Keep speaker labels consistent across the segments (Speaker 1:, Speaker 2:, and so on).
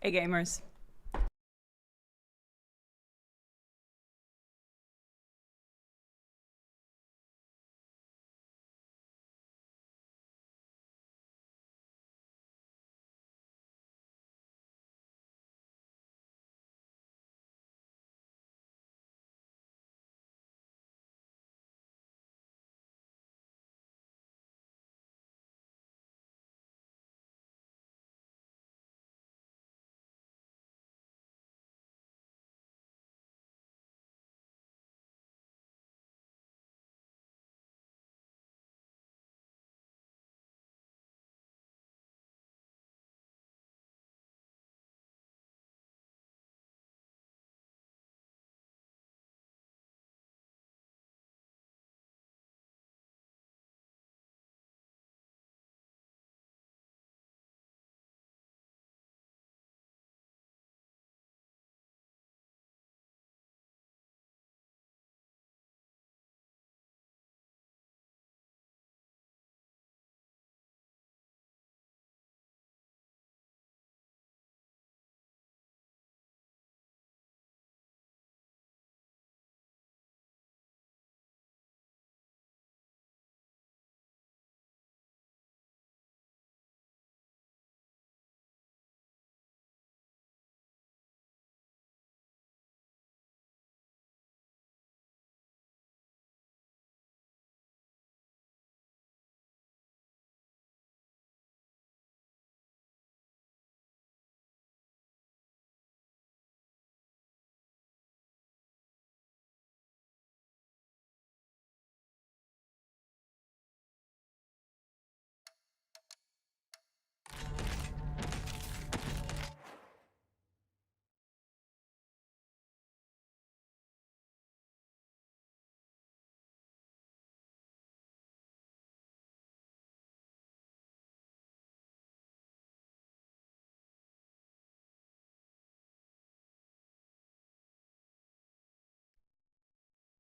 Speaker 1: Hey gamers.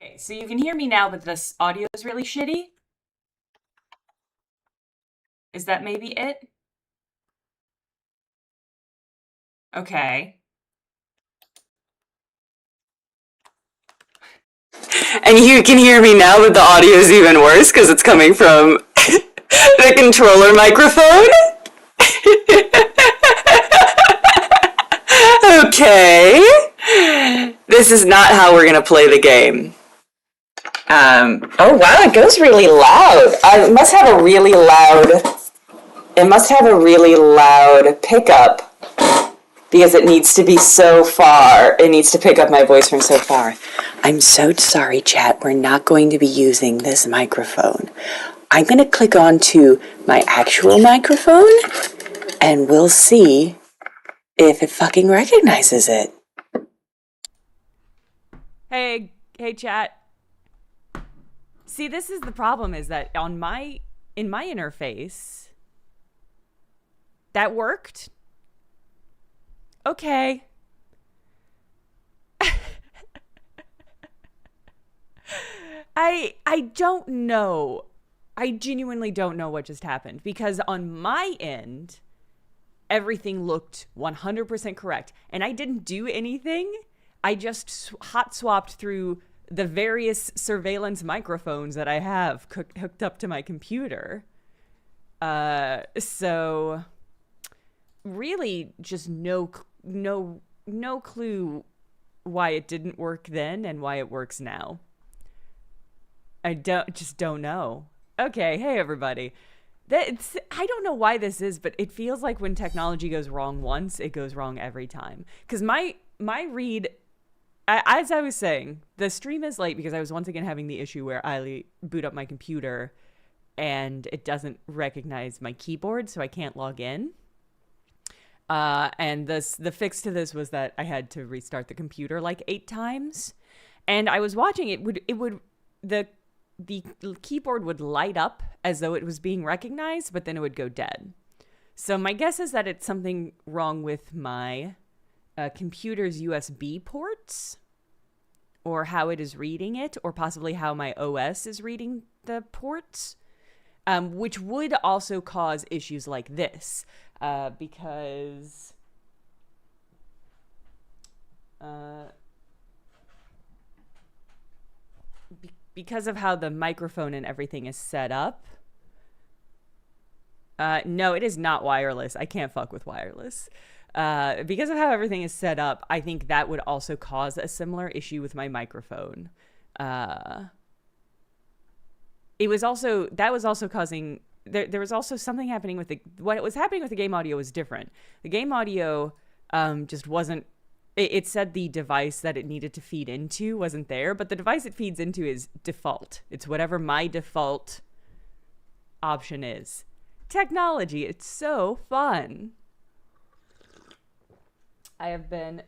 Speaker 1: Okay, so you can hear me now, but this audio is really shitty. Is that maybe it? Okay.
Speaker 2: And you can hear me now, but the audio is even worse because it's coming from the controller microphone. Okay. This is not how we're going to play the game. Oh wow, it goes really loud. It must have a really loud. It must have a really loud pickup because it needs to be so far. It needs to pick up my voice from so far. I'm so sorry, chat. We're not going to be using this microphone. I'm going to click on to my actual microphone and we'll see if it fucking recognizes it.
Speaker 1: Hey chat. See, this is the problem, is that in my interface that worked. Okay. I don't know. I genuinely don't know what just happened, because on my end everything looked 100% correct and I didn't do anything. I just hot swapped through the various surveillance microphones that I have hooked up to my computer. So really just no clue why it didn't work then and why it works now. I don't know. Okay, hey everybody. I don't know why this is, but it feels like when technology goes wrong once, it goes wrong every time. Because my read, as I was saying, the stream is late because I was once again having the issue where I boot up my computer and it doesn't recognize my keyboard, so I can't log in. And the fix to this was that I had to restart the computer like 8 times. And I was watching the keyboard would light up as though it was being recognized, but then it would go dead. So my guess is that it's something wrong with my computer's USB ports, or how it is reading it, or possibly how my OS is reading the ports, which would also cause issues like this, because Because of how the microphone and everything is set up. No, it is not wireless. I can't fuck with wireless. Because of how everything is set up, I think that would also cause a similar issue with my microphone. That was also causing. There was also something happening with what was happening with the game audio was different. The game audio just wasn't. It said the device that it needed to feed into wasn't there, but the device it feeds into is default. It's whatever my default option is. Technology, it's so fun. I have been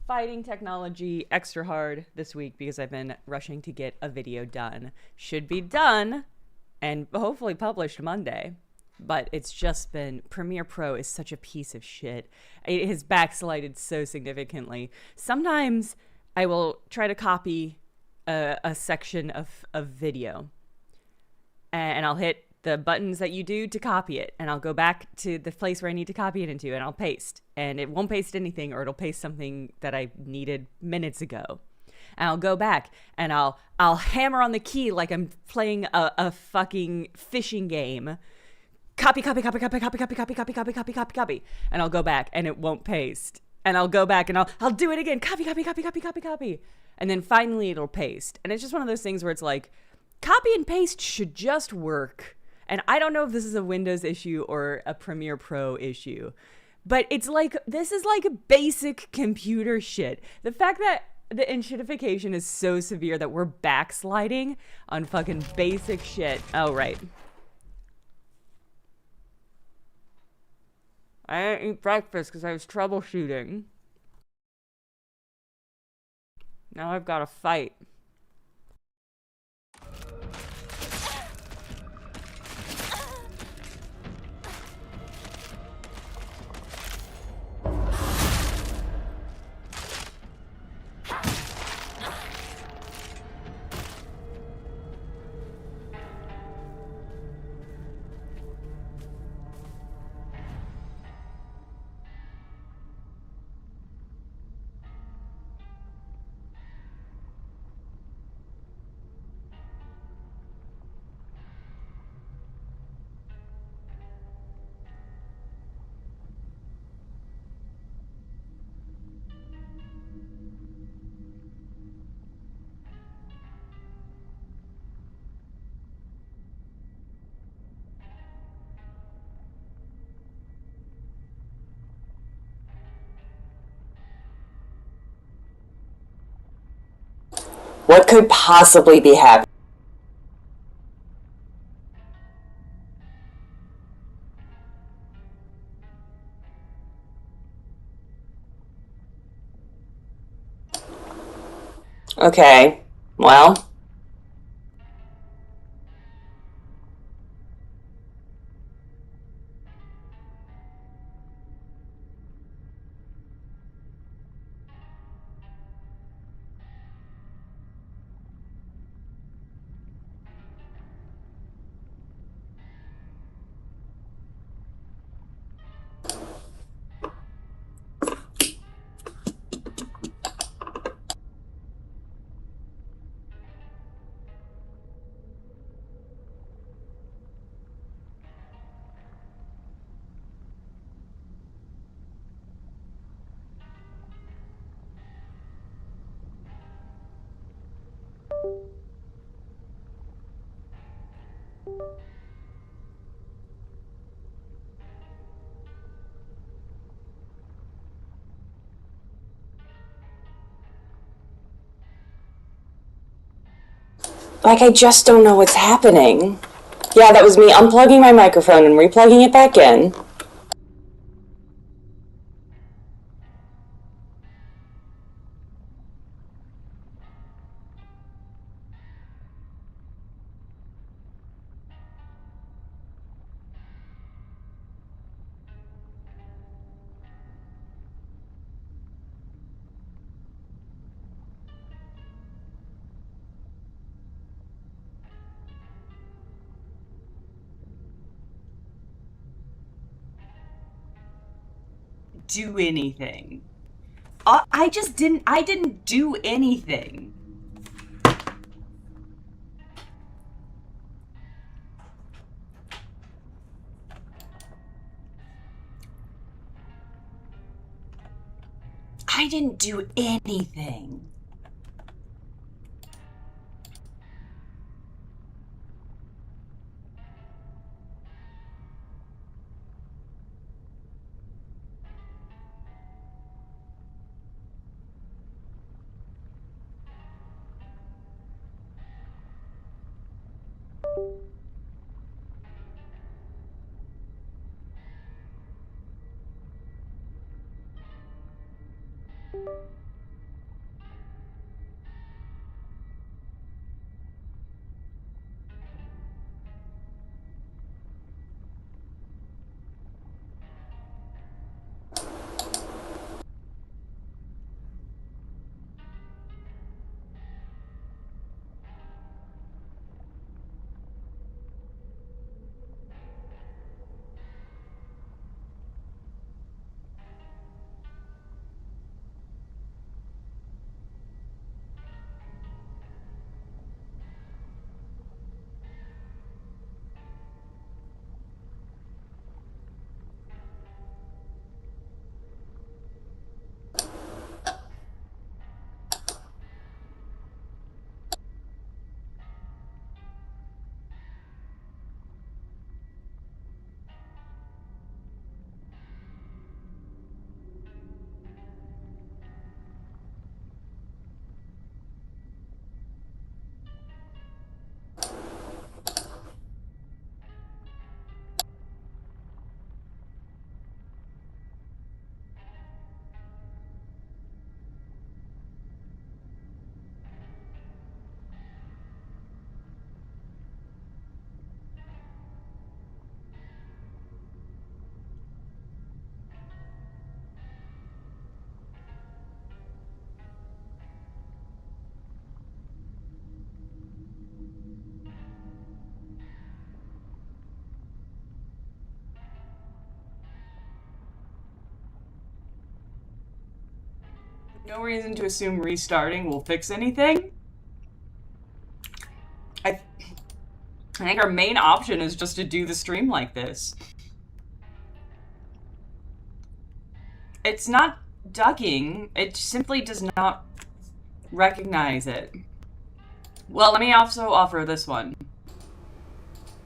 Speaker 1: fighting technology extra hard this week because I've been rushing to get a video done. Should be done and hopefully published Monday. But it's just been, Premiere Pro is such a piece of shit. It has backslided so significantly. Sometimes I will try to copy a section of video, and I'll hit the buttons that you do to copy it, and I'll go back to the place where I need to copy it into, and I'll paste. And it won't paste anything, or it'll paste something that I needed minutes ago. And I'll go back, and I'll hammer on the key like I'm playing a fucking fishing game. Copy. And I'll go back and it won't paste. And I'll go back and I'll do it again. Copy. And then finally it'll paste. And it's just one of those things where it's like, copy and paste should just work. And I don't know if this is a Windows issue or a Premiere Pro issue. But it's like, this is like basic computer shit. The fact that the enshittification is so severe that we're backsliding on fucking basic shit. Oh, right. I didn't eat breakfast because I was troubleshooting. Now I've got to fight.
Speaker 2: What could possibly be happening? Okay, well. Like, I just don't know what's happening. Yeah, that was me unplugging my microphone and replugging it back in.
Speaker 1: Do anything. I didn't do anything. I didn't do anything. No reason to assume restarting will fix anything. I think our main option is just to do the stream like this. It's not ducking, it simply does not recognize it. Well, let me also offer this one.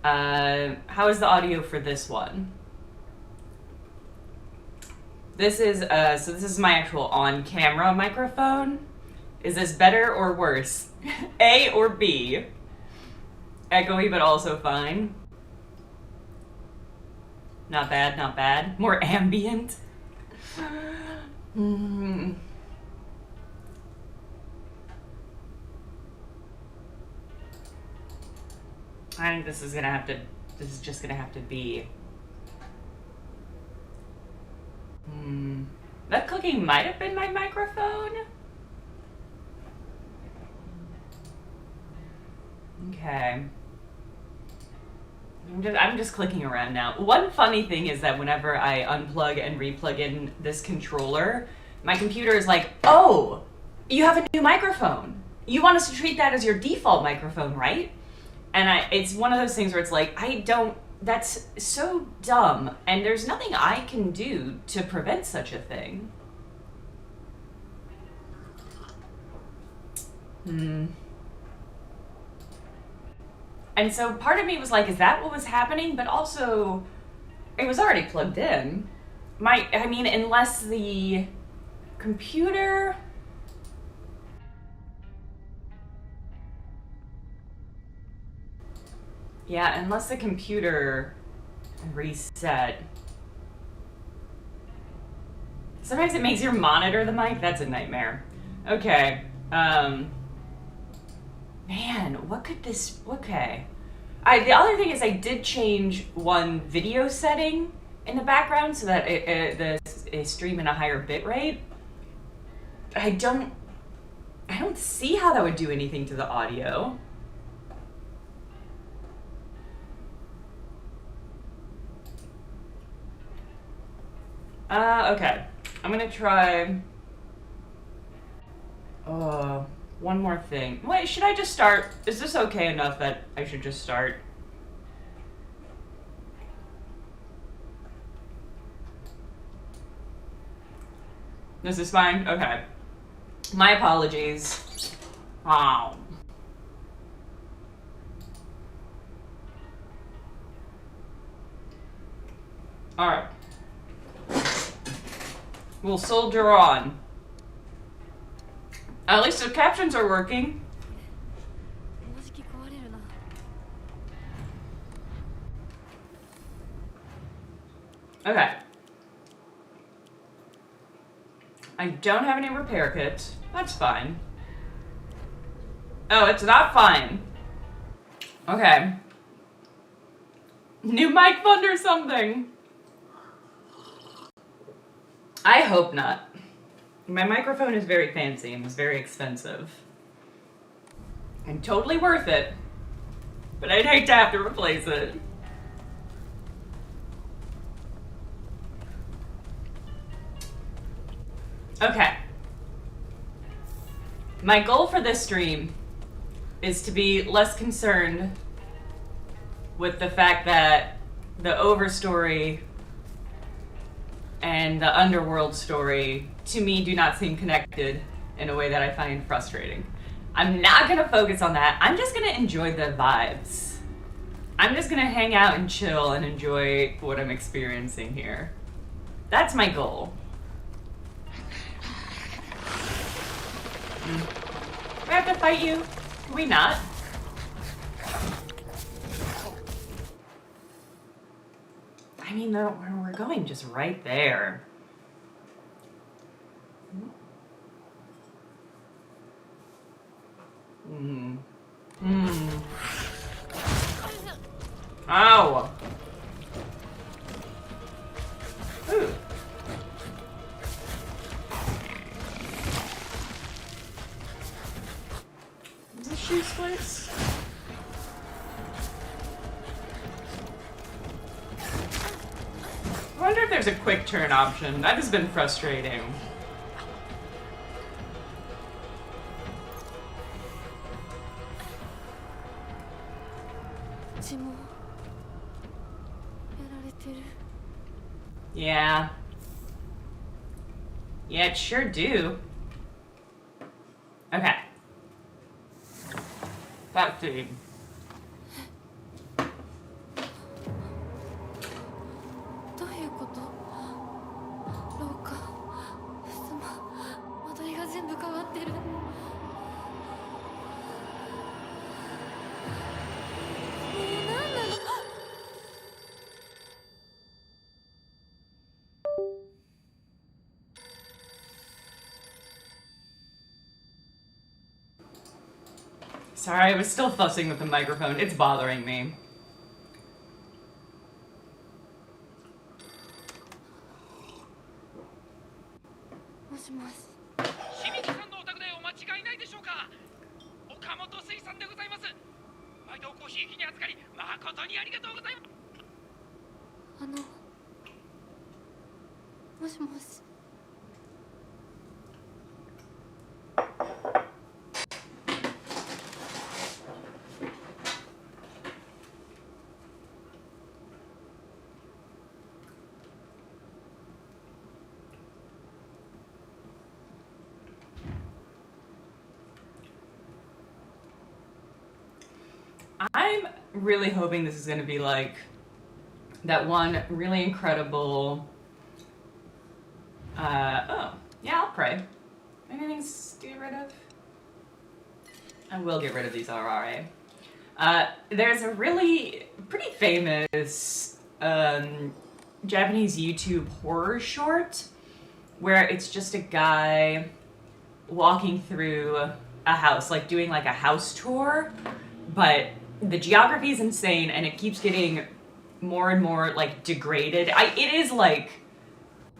Speaker 1: How is the audio for this one? This is, so this is my actual on-camera microphone. Is this better or worse? A or B? Echoey, but also fine. Not bad, not bad. More ambient. I think this is just gonna have to be. That cooking might have been my microphone. Okay. I'm just clicking around now. One funny thing is that whenever I unplug and replug in this controller, my computer is like, oh, you have a new microphone. You want us to treat that as your default microphone, right? And it's one of those things where it's like, that's so dumb, and there's nothing I can do to prevent such a thing. And so part of me was like, is that what was happening? But also, it was already plugged in. Unless the computer... Yeah, unless the computer reset. Sometimes it makes your monitor the mic. That's a nightmare. Okay. Man, what could this... Okay. The other thing is I did change one video setting in the background so that it stream in a higher bit rate. I don't see how that would do anything to the audio. Okay. I'm gonna try One more thing. Wait, should I just start? Is this okay enough that I should just start? This is fine? Okay. My apologies. Oh. Alright. We'll soldier on. At least the captions are working. Okay. I don't have any repair kits. That's fine. Oh, it's not fine. Okay. New mic fund or something. I hope not. My microphone is very fancy and was very expensive. And totally worth it. But I'd hate to have to replace it. Okay. My goal for this stream is to be less concerned with the fact that the overstory and the underworld story, to me, do not seem connected in a way that I find frustrating. I'm not gonna focus on that. I'm just gonna enjoy the vibes. I'm just gonna hang out and chill and enjoy what I'm experiencing here. That's my goal. Do I have to fight you? Can we not? I mean, we're going just right there. Ow! Ooh. Is this shoe splits? I wonder if there's a quick turn option. That has been frustrating. Yeah. Yeah, it sure do. Okay. That thing. Sorry, I was still fussing with the microphone. It's bothering me. I'm really hoping this is going to be like that one really incredible. Oh, yeah, I'll pray. Anything to get rid of? I will get rid of these RRA. There's a really pretty famous Japanese YouTube horror short where it's just a guy walking through a house, like doing like a house tour, but the geography is insane and it keeps getting more and more like degraded. It is like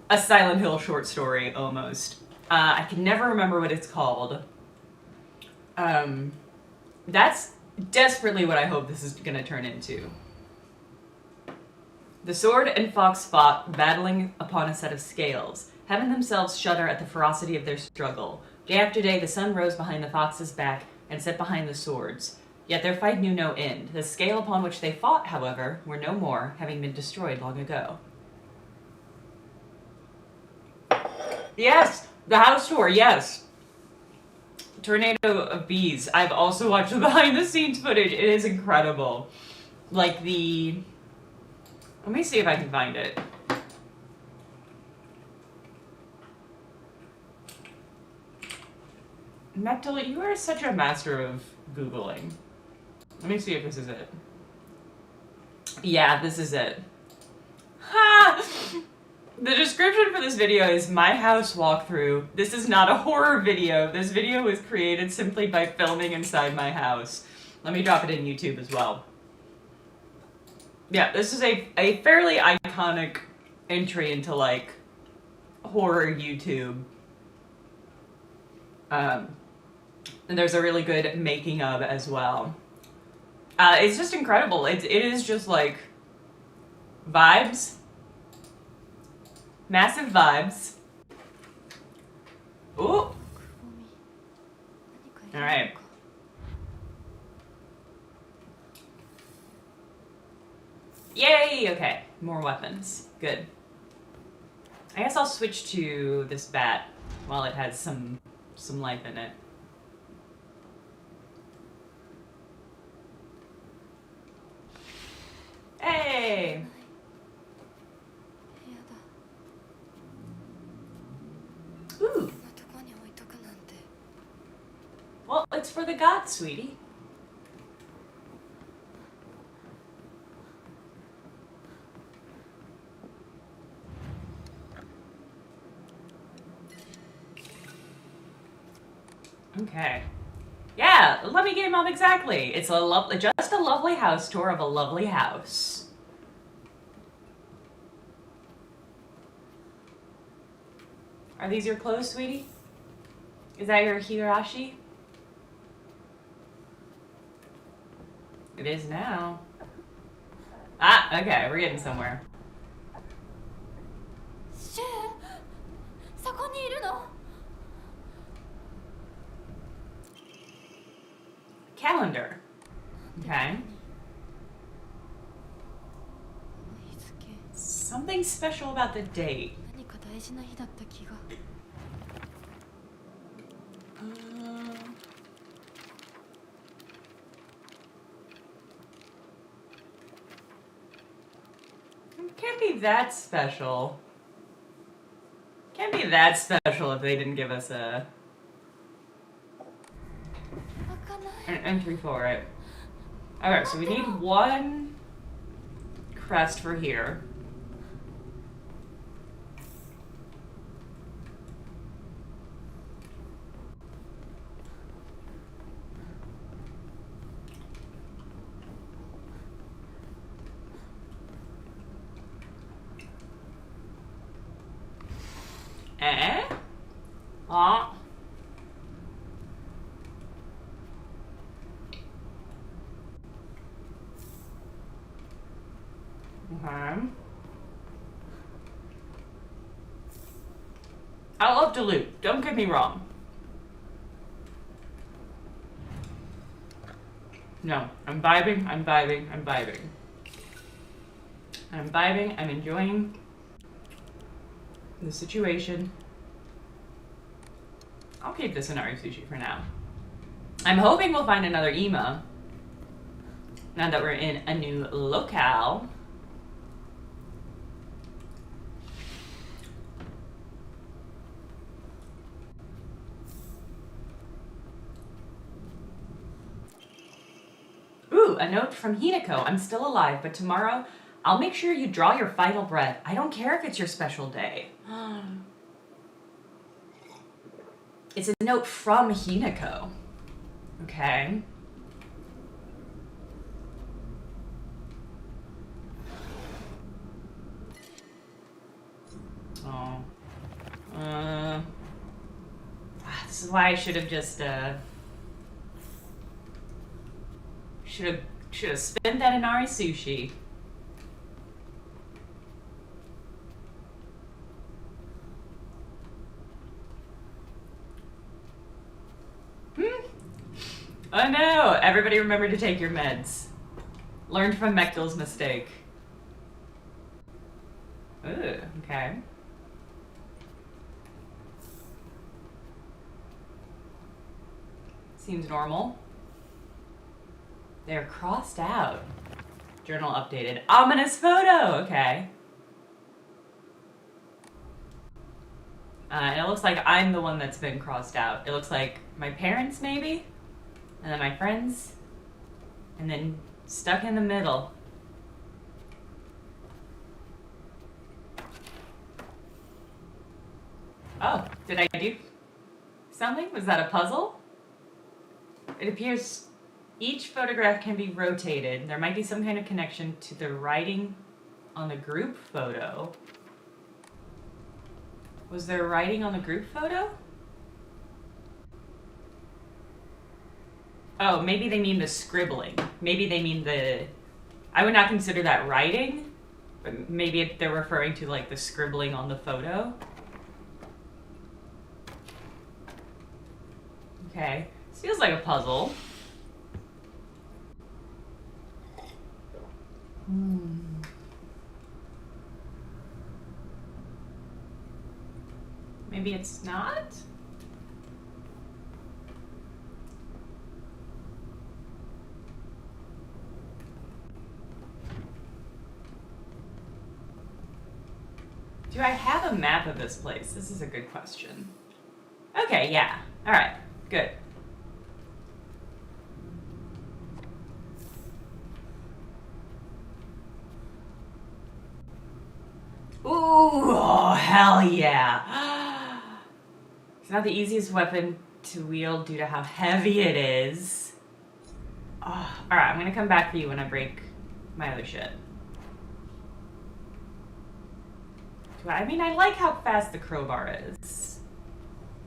Speaker 1: a Silent Hill short story almost. I can never remember what it's called. That's desperately what I hope this is gonna turn into. The sword and fox fought, battling upon a set of scales. Heaven themselves shudder at the ferocity of their struggle. Day after day, the sun rose behind the fox's back and set behind the swords. Yet their fight knew no end. The scale upon which they fought, however, were no more, having been destroyed long ago. Yes! The house tour, yes! Tornado of Bees. I've also watched the behind-the-scenes footage. It is incredible. Like the... Let me see if I can find it. Metal, you are such a master of Googling. Let me see if this is it. Yeah, this is it. Ha! The description for this video is my house walkthrough. This is not a horror video. This video was created simply by filming inside my house. Let me drop it in YouTube as well. Yeah, this is a fairly iconic entry into, like, horror YouTube. And there's a really good making of as well. It's just incredible. It is just like vibes. Massive vibes. Ooh. Alright. Yay! Okay. More weapons. Good. I guess I'll switch to this bat while it has some life in it. Hey! Ooh. Well, it's for the gods, sweetie. Okay. Yeah, let me get him up exactly. It's just a lovely house tour of a lovely house. Are these your clothes, sweetie? Is that your hirashi? It is now. Ah, okay, we're getting somewhere. Calendar. Okay. Something special about the date. It can't be that special. Can't be that special if they didn't give us an entry for it. Alright, so we need one crest for here. Eh? Ah. Okay. I love to loot, don't get me wrong. No, I'm vibing, I'm vibing, I'm vibing. I'm vibing, I'm enjoying the situation. I'll keep this Inari sushi for now. I'm hoping we'll find another Ima now that we're in a new locale. Ooh, a note from Hinako. I'm still alive, but tomorrow I'll make sure you draw your final breath. I don't care if it's your special day. It's a note from Hinako. Okay. Oh. This is why I should have just, should have spent that Inari sushi. Oh no! Everybody remember to take your meds. Learned from Mechtel's mistake. Ooh, okay. Seems normal. They're crossed out. Journal updated. Ominous photo! Okay. And it looks like I'm the one that's been crossed out. It looks like my parents, maybe? And then my friends? And then stuck in the middle. Oh, did I do something? Was that a puzzle? It appears each photograph can be rotated. There might be some kind of connection to the writing on the group photo. Was there writing on the group photo? Oh, maybe they mean the scribbling. Maybe they mean the... I would not consider that writing, but maybe they're referring to like the scribbling on the photo. Okay, this feels like a puzzle. Maybe it's not? Do I have a map of this place? This is a good question. Okay, yeah. All right, good. Ooh, oh, hell yeah. It's not the easiest weapon to wield due to how heavy it is. Oh, alright, I'm gonna come back for you when I break my other shit. I mean, I like how fast the crowbar is.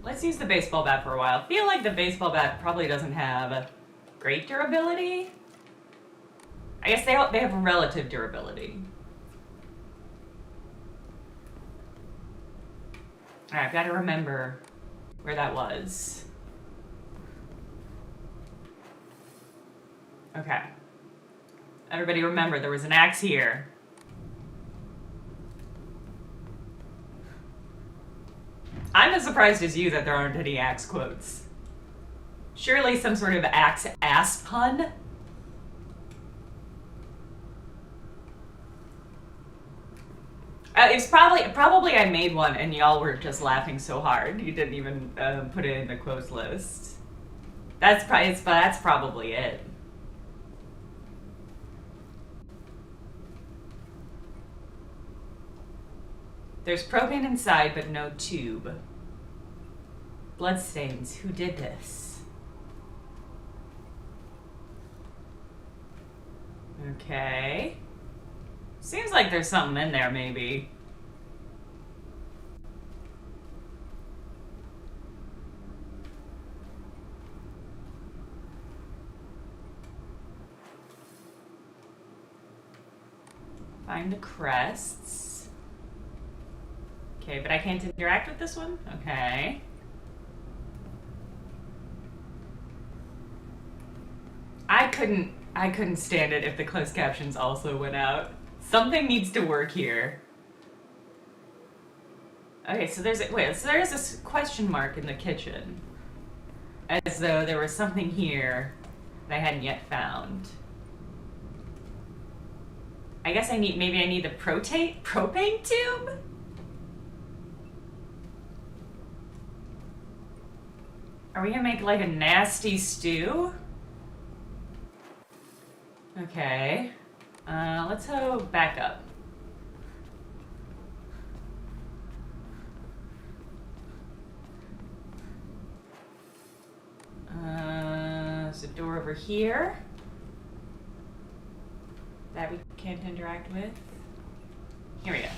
Speaker 1: Let's use the baseball bat for a while. I feel like the baseball bat probably doesn't have great durability. I guess they have relative durability. Alright, I've got to remember where that was. Okay. Everybody remember, there was an axe here. I'm as surprised as you that there aren't any axe quotes. Surely some sort of axe ass pun? It's probably I made one and y'all were just laughing so hard you didn't even put it in the quotes list. That's probably it. There's propane inside, but no tube. Bloodstains. Who did this? Okay. Seems like there's something in there, maybe. Find the crests. Okay, but I can't interact with this one? Okay. I couldn't stand it if the closed captions also went out. Something needs to work here. Okay, so there's this question mark in the kitchen. As though there was something here that I hadn't yet found. I guess maybe I need the propane tube? Are we gonna make like a nasty stew? Okay. Let's go back up. There's a door over here that we can't interact with. Here we go.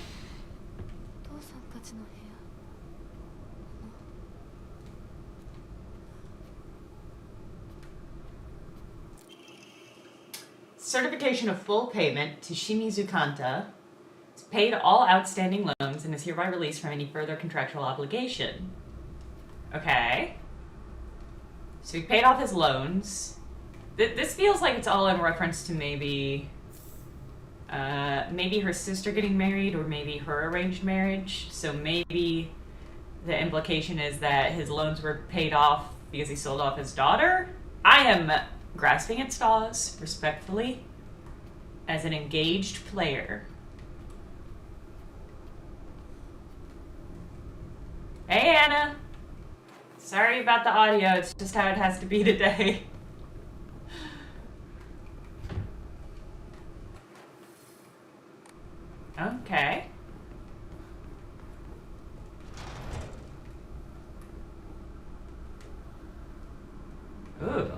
Speaker 1: Certification of full payment to Shimizu Kanta. It's paid all outstanding loans and is hereby released from any further contractual obligation. Okay. So he paid off his loans. This feels like it's all in reference to maybe maybe her sister getting married, or maybe her arranged marriage. So maybe the implication is that his loans were paid off because he sold off his daughter. I am grasping at straws, respectfully, as an engaged player. Hey, Anna. Sorry about the audio. It's just how it has to be today. Okay. Ooh.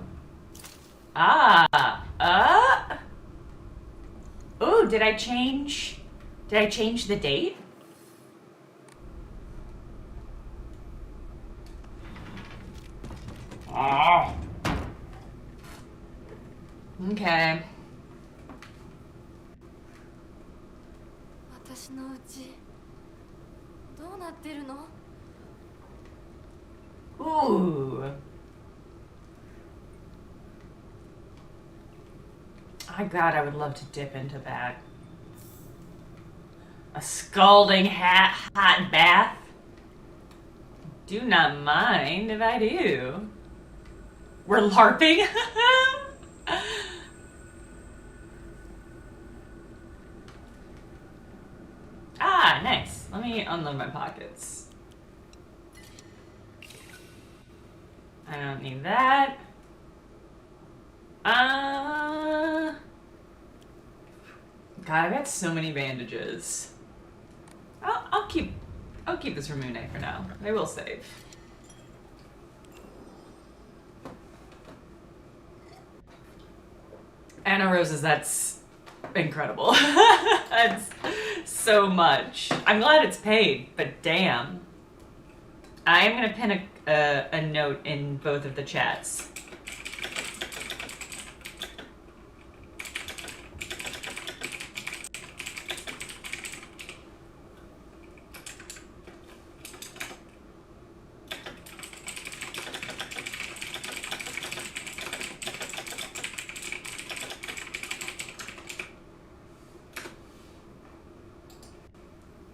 Speaker 1: Ooh, did I change the date? Oh. Okay.
Speaker 3: 私のうちどうなってるの?
Speaker 1: Ooh. My God, I would love to dip into that. A scalding hot bath? Do not mind if I do. We're LARPing? Ah, nice. Let me unload my pockets. I don't need that. God, I got so many bandages. I'll keep this for Moon Knight for now. I will save. Anna Roses, that's incredible. That's so much. I'm glad it's paid, but damn. I am gonna pin a note in both of the chats.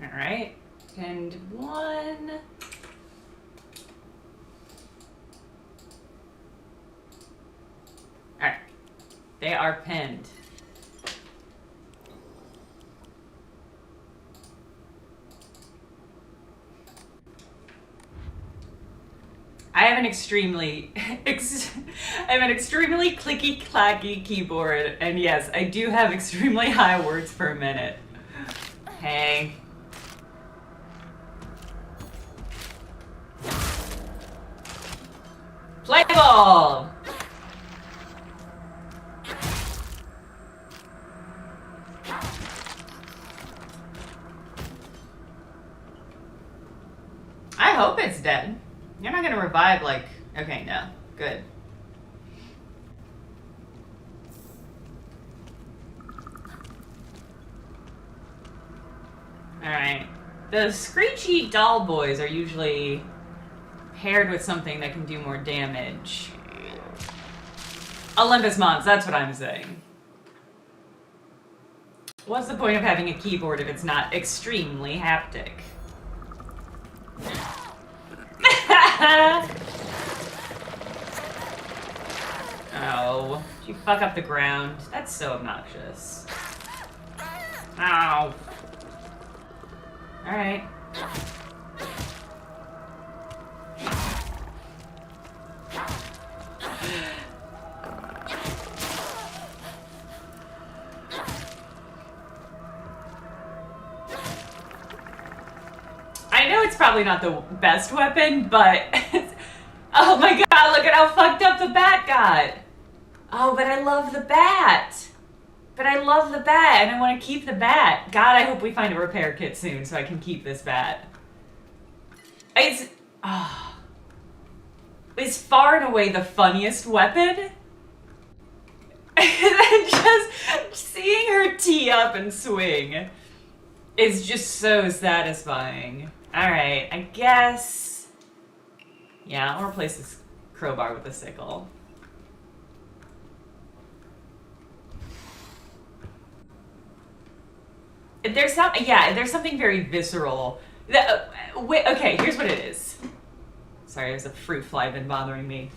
Speaker 1: Alright, pinned one. Alright, they are pinned. I have an extremely clicky clacky keyboard, and yes, I do have extremely high words per minute. Hey. Play ball! I hope it's dead. You're not gonna revive like... Okay, no. Good. Alright. The screechy doll boys are usually paired with something that can do more damage. Olympus Mons, that's what I'm saying. What's the point of having a keyboard if it's not extremely haptic? Oh, did you fuck up the ground? That's so obnoxious. Ow. Alright. I know it's probably not the best weapon, but... Oh my god, look at how fucked up the bat got! Oh, but I love the bat! But I love the bat, and I want to keep the bat. God, I hope we find a repair kit soon so I can keep this bat. It's far and away the funniest weapon. And then just seeing her tee up and swing is just so satisfying. Alright, I guess... Yeah, I'll replace this crowbar with a sickle. There's something very visceral. Okay, here's what it is. Sorry, there's a fruit fly been bothering me.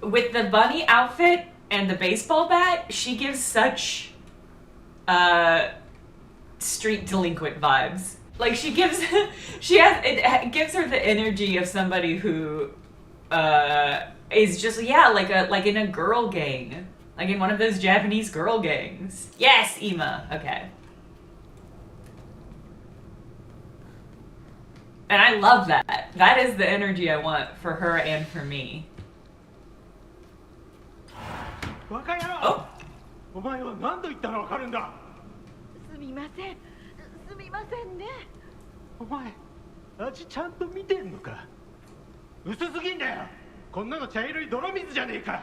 Speaker 1: With the bunny outfit and the baseball bat, she gives such street delinquent vibes. Like it gives her the energy of somebody who is just like in a girl gang, like in one of those Japanese girl gangs. Yes, Ima. Okay. And I love that. That is the energy I want for her and for me. Oh.
Speaker 4: お前は何度言ったらわかるんだ。
Speaker 5: すみません。すみませんね。
Speaker 4: お前、味ちゃんと見てんのか。薄すぎんだよ。こんなの茶色い泥水じゃねえか。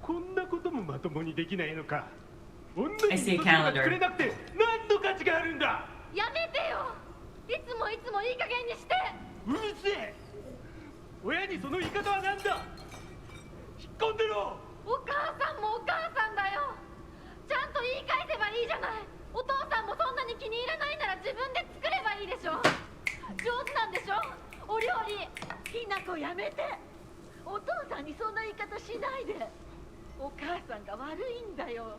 Speaker 4: こんなこともまともにできないのか。女に味噌汁が作れなくて何の価値があるんだ。
Speaker 3: やめてよ。いつもいい加減にして。
Speaker 4: うるせえ。親にその言い方は何だ。引っ込んでろ。
Speaker 3: お母さんもお母さんだよ。ちゃんと言い返せばいいじゃない。お父さんもそんなに気に入らないなら自分で作ればいいでしょ。上手なんでしょ、お料理。
Speaker 5: ひなこやめて。お父さんにそんな言い方しないで。お母さんが悪いんだよ。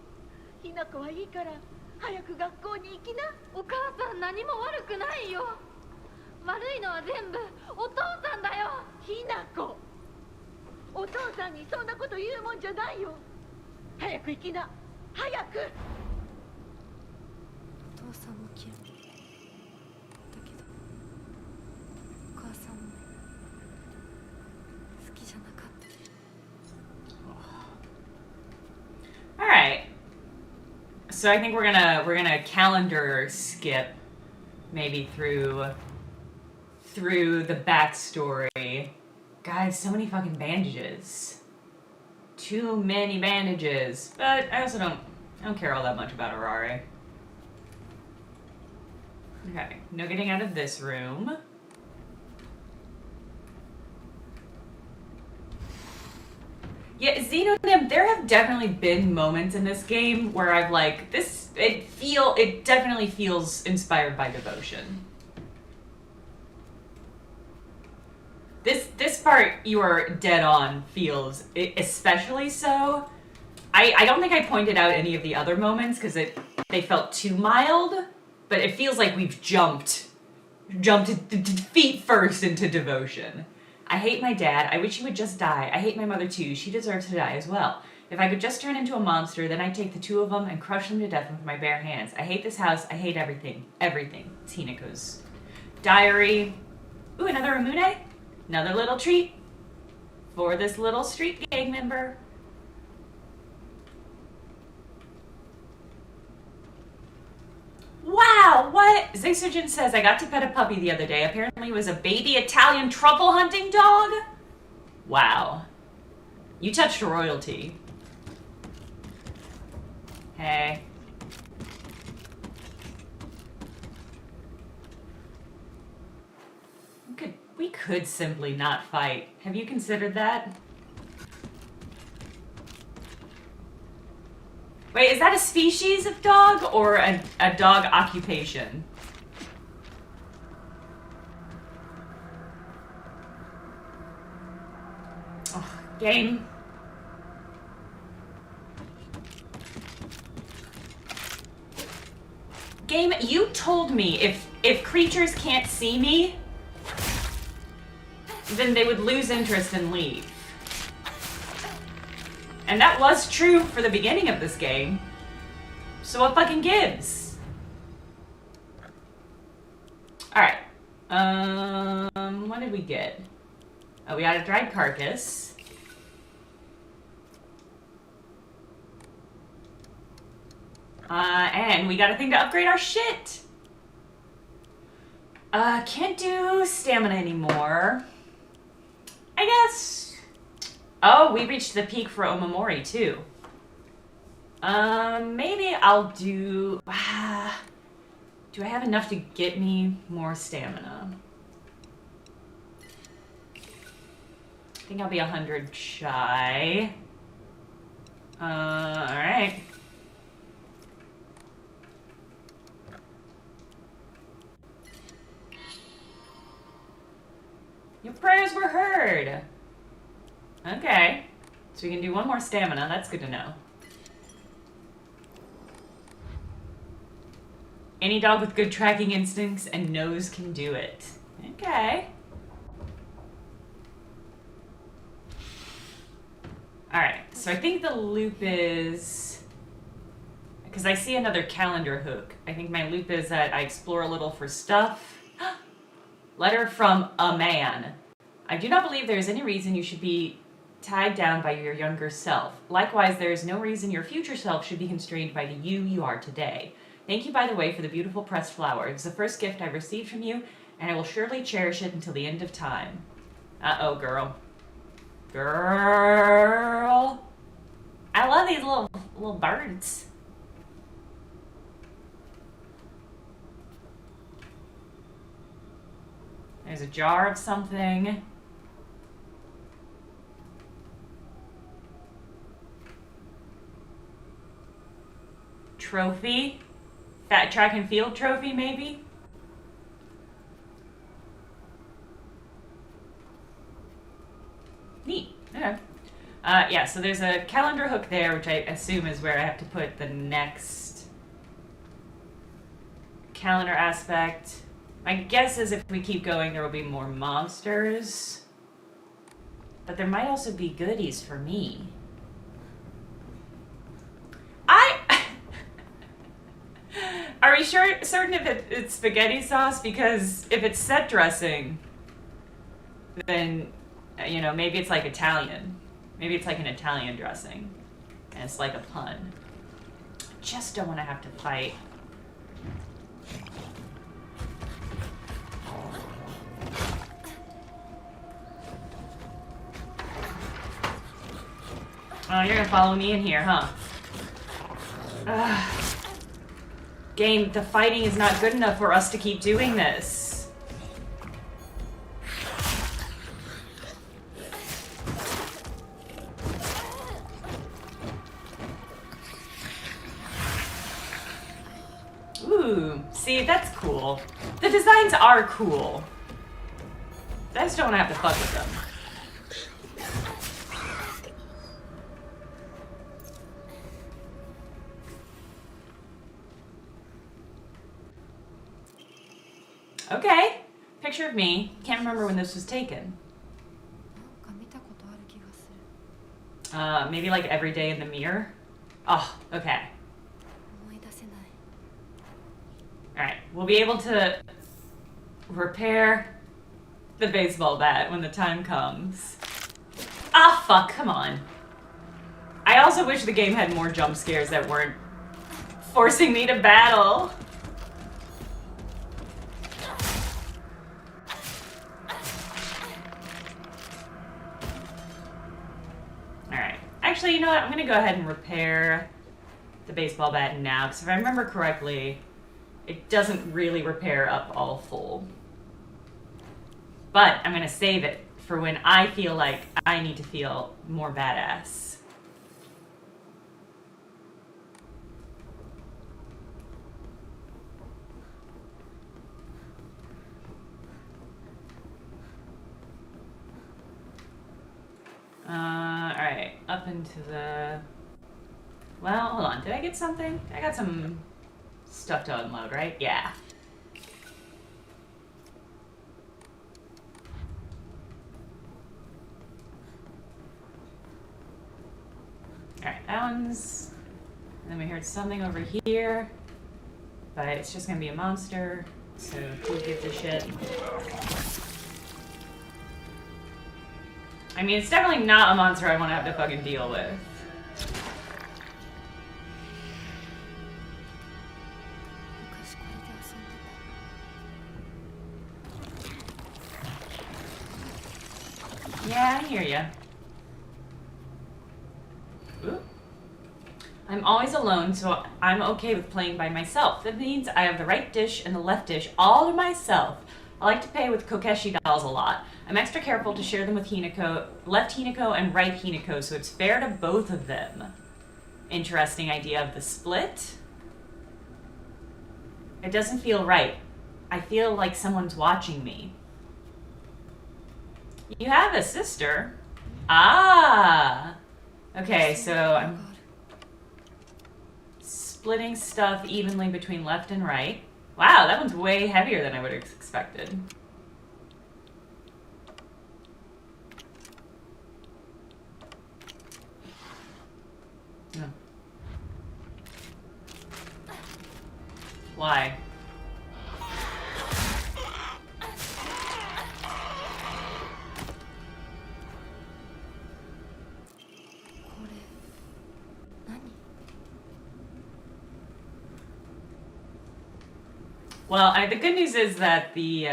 Speaker 5: ひなこはいいから早く学校に行きな。
Speaker 3: お母さん何も悪くないよ。悪いのは全部お父さんだよ。
Speaker 5: ひなこ、お父さんにそんなこと言うもんじゃないよ。早く行きな、早く。
Speaker 3: お父さんも嫌いだけどお母さんも好きじゃなかった。
Speaker 1: Alright. So I think we're gonna calendar skip maybe through the backstory. Guys, so many fucking bandages. Too many bandages. But I also don't care all that much about Arare. Okay, no getting out of this room. Yeah, Xenonym, there have definitely been moments in this game where I've like, it definitely feels inspired by Devotion. This part, you are dead on, feels especially so. I don't think I pointed out any of the other moments because they felt too mild, but it feels like we've jumped feet first into Devotion. I hate my dad. I wish he would just die. I hate my mother too. She deserves to die as well. If I could just turn into a monster, then I'd take the two of them and crush them to death with my bare hands. I hate this house. I hate everything. Everything. It's Hinako's diary. Ooh, another Amune? Another little treat for this little street gang member. Wow, what? Zixogen says, I got to pet a puppy the other day. Apparently it was a baby Italian truffle hunting dog? Wow. You touched royalty. Hey. We could simply not fight. Have you considered that? Wait, is that a species of dog or a dog occupation? Oh, game. Game, you told me if creatures can't see me, then they would lose interest and leave. And that was true for the beginning of this game. So what fucking gives? Alright. What did we get? Oh, we got a dried carcass. And we got a thing to upgrade our shit. Can't do stamina anymore. I guess. Oh, we reached the peak for Omamori too. Maybe I'll do... do I have enough to get me more stamina? I think I'll be 100 shy. Alright. Your prayers were heard. Okay. So we can do one more stamina. That's good to know. Any dog with good tracking instincts and nose can do it. Okay. Alright, so I think the loop is... Because I see another calendar hook. I think my loop is that I explore a little for stuff. Letter from a man. I do not believe there is any reason you should be tied down by your younger self. Likewise, there is no reason your future self should be constrained by the you are today. Thank you, by the way, for the beautiful pressed flower. It was the first gift I received from you, and I will surely cherish it until the end of time. Uh-oh, girl. Girl. I love these little birds. There's a jar of something. Trophy? That track and field trophy, maybe? Neat. Okay. Yeah, so there's a calendar hook there, which I assume is where I have to put the next calendar aspect. My guess is if we keep going, there will be more monsters. But there might also be goodies for me. Are we certain if it's spaghetti sauce? Because if it's set dressing, then, you know, maybe it's like Italian. Maybe it's like an Italian dressing. And it's like a pun. I just don't want to have to fight. Oh, you're gonna follow me in here, huh? Ugh. Game, the fighting is not good enough for us to keep doing this. Ooh, see, that's cool. The designs are cool. I just don't want to have to fuck with them. Okay, picture of me. Can't remember when this was taken. Maybe like every day in the mirror. Oh, okay. Alright, we'll be able to repair the baseball bat when the time comes. Ah, fuck, come on. I also wish the game had more jump scares that weren't forcing me to battle. Actually, you know what? I'm going to go ahead and repair the baseball bat now, because if I remember correctly, it doesn't really repair up all full. But I'm going to save it for when I feel like I need to feel more badass. Alright, up into the... Well, hold on, did I get something? I got some stuff to unload, right? Yeah. Alright, that one's... And then we heard something over here. But it's just gonna be a monster, so who gives a shit? I mean, it's definitely not a monster I want to have to fucking deal with. Yeah, I hear ya. Ooh. I'm always alone, so I'm okay with playing by myself. That means I have the right dish and the left dish all to myself. I like to play with Kokeshi dolls a lot. I'm extra careful to share them with Hinako, left Hinako and right Hinako, so it's fair to both of them. Interesting idea of the split. It doesn't feel right. I feel like someone's watching me. You have a sister? Ah! Okay, so I'm splitting stuff evenly between left and right. Wow, that one's way heavier than I would have expected. Oh. Why? Well, the good news is that the,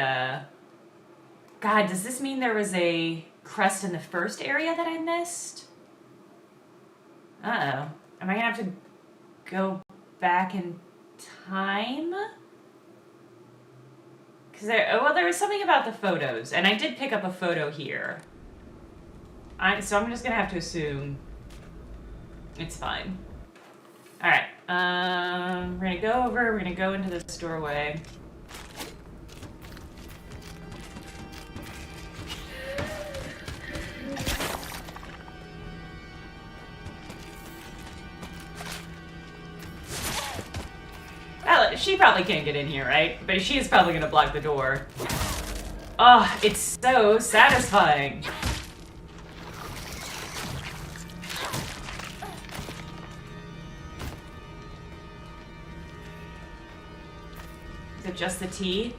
Speaker 1: God, does this mean there was a crest in the first area that I missed? Uh-oh. Am I gonna have to go back in time? Because well, there was something about the photos, and I did pick up a photo here. So I'm just gonna have to assume it's fine. All right, we're gonna go over, we're gonna go into this doorway. She probably can't get in here, right? But she is probably gonna block the door. Oh, it's so satisfying. Is it just the tea?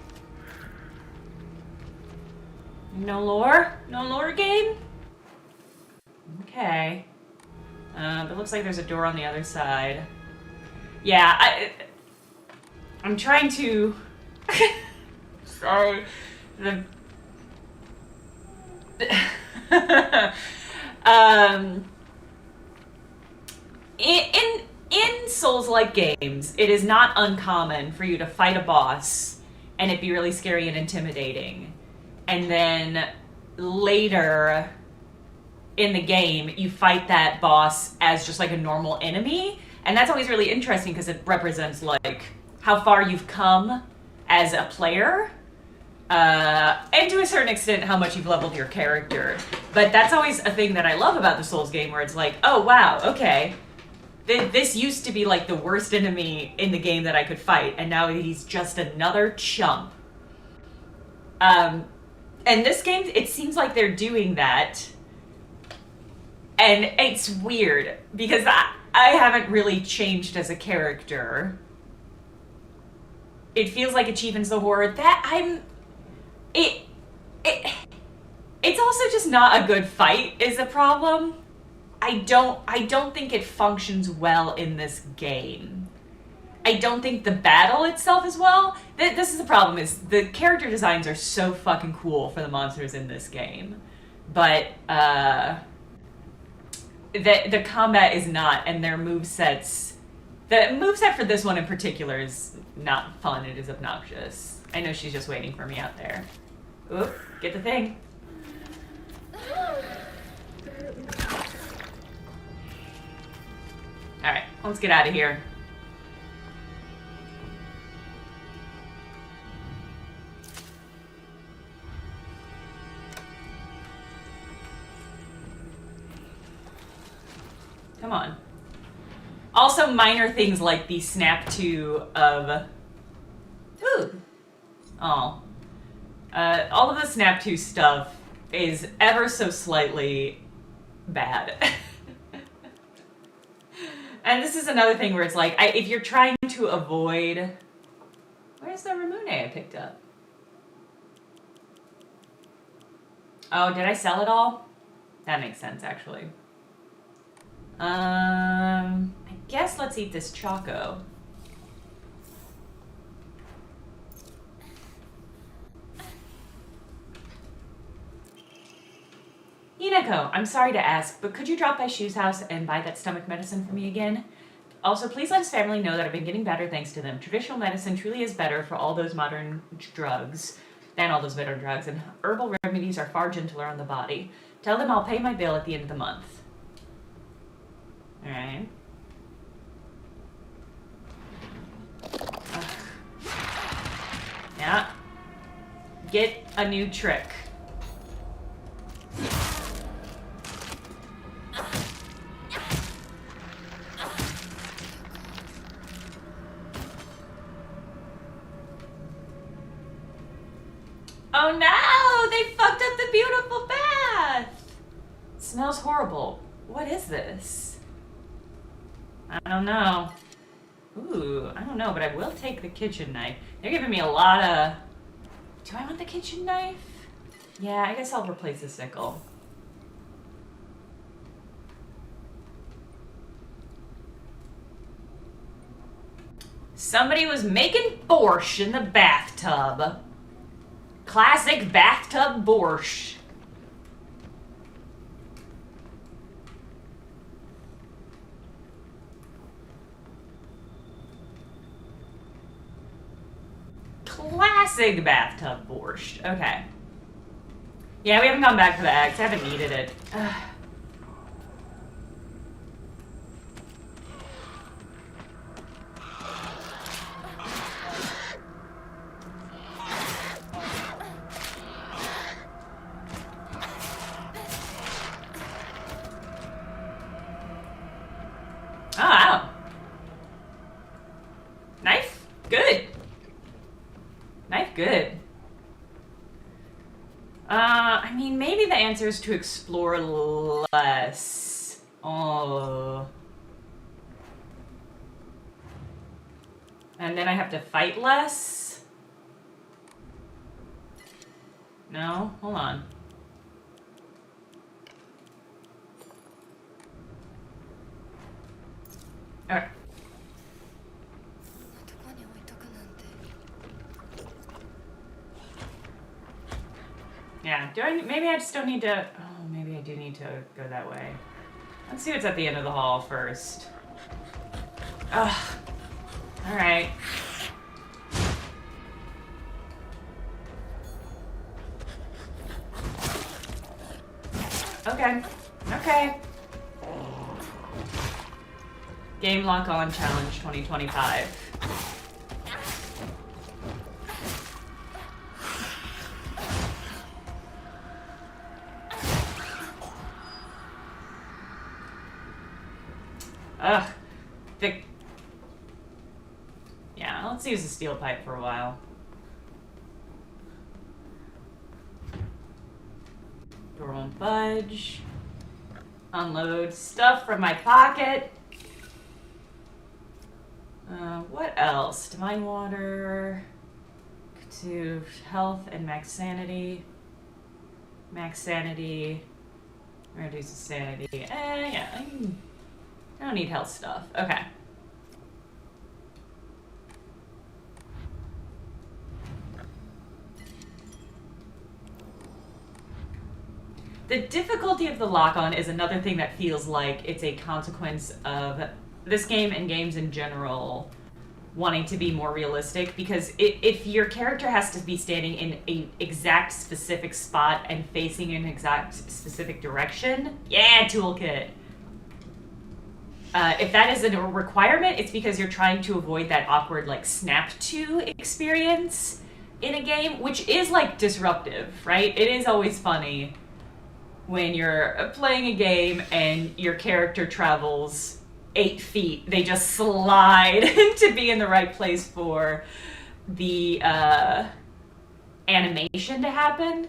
Speaker 1: No lore? No lore game? Okay. It looks like there's a door on the other side. Yeah, I'm trying to... Sorry. In Souls-like games, it is not uncommon for you to fight a boss and it be really scary and intimidating. And then later in the game, you fight that boss as just like a normal enemy. And that's always really interesting because it represents like how far you've come as a player, and to a certain extent how much you've leveled your character. But that's always a thing that I love about the Souls game, where it's like, oh wow, okay, this used to be like the worst enemy in the game that I could fight, and now he's just another chump. And this game, it seems like they're doing that, and it's weird because I haven't really changed as a character. It feels like Achievements the Horror that it's also just not a good fight is the problem. I don't think it functions well in this game. I don't think the battle itself is well. This is the problem, is the character designs are so fucking cool for the monsters in this game. But the combat is not, and their movesets... The moveset for this one in particular is not fun. It is obnoxious. I know she's just waiting for me out there. Oop, get the thing. Alright, let's get out of here. Come on. Also, minor things like the snap to of... Ooh. Oh. All of the snap to stuff is ever so slightly bad. And this is another thing where it's like, if you're trying to avoid... Where's the Ramune I picked up? Oh, did I sell it all? That makes sense, actually. I guess let's eat this Choco. Hinako, I'm sorry to ask, but could you drop by Shu's house and buy that stomach medicine for me again? Also, please let his family know that I've been getting better thanks to them. Traditional medicine truly is better for all those modern drugs, and herbal remedies are far gentler on the body. Tell them I'll pay my bill at the end of the month. Alright. Yeah. Get a new trick. Oh no! They fucked up the beautiful bath! It smells horrible. What is this? I don't know. Ooh, I don't know, but I will take the kitchen knife. They're giving me a lot of... Do I want the kitchen knife? Yeah, I guess I'll replace the sickle. Somebody was making borscht in the bathtub. Classic bathtub borscht. Classic bathtub borscht. Okay. Yeah, we haven't gone back to the eggs. I haven't needed it. Ugh. Oh, wow. Knife? Good. Knife, good. I mean, maybe the answer is to explore less. Oh. And then I have to fight less? No? Hold on. Alright. Yeah, maybe I just don't need to, oh, maybe I do need to go that way. Let's see what's at the end of the hall first. Ugh. Alright. Okay. Okay. Game Lock On Challenge 2025. Ugh. Thick. Yeah, let's use the steel pipe for a while. Door won't budge. Unload stuff from my pocket. What else? Divine Water. To health and max sanity. Max sanity. Reduce sanity. Yeah. I don't need health stuff. Okay. The difficulty of the lock-on is another thing that feels like it's a consequence of this game and games in general wanting to be more realistic, because if your character has to be standing in an exact specific spot and facing an exact specific direction, yeah, toolkit. If that is a requirement, it's because you're trying to avoid that awkward, like, snap to experience in a game, which is, like, disruptive, right? It is always funny when you're playing a game and your character travels 8 feet. They just slide to be in the right place for the animation to happen.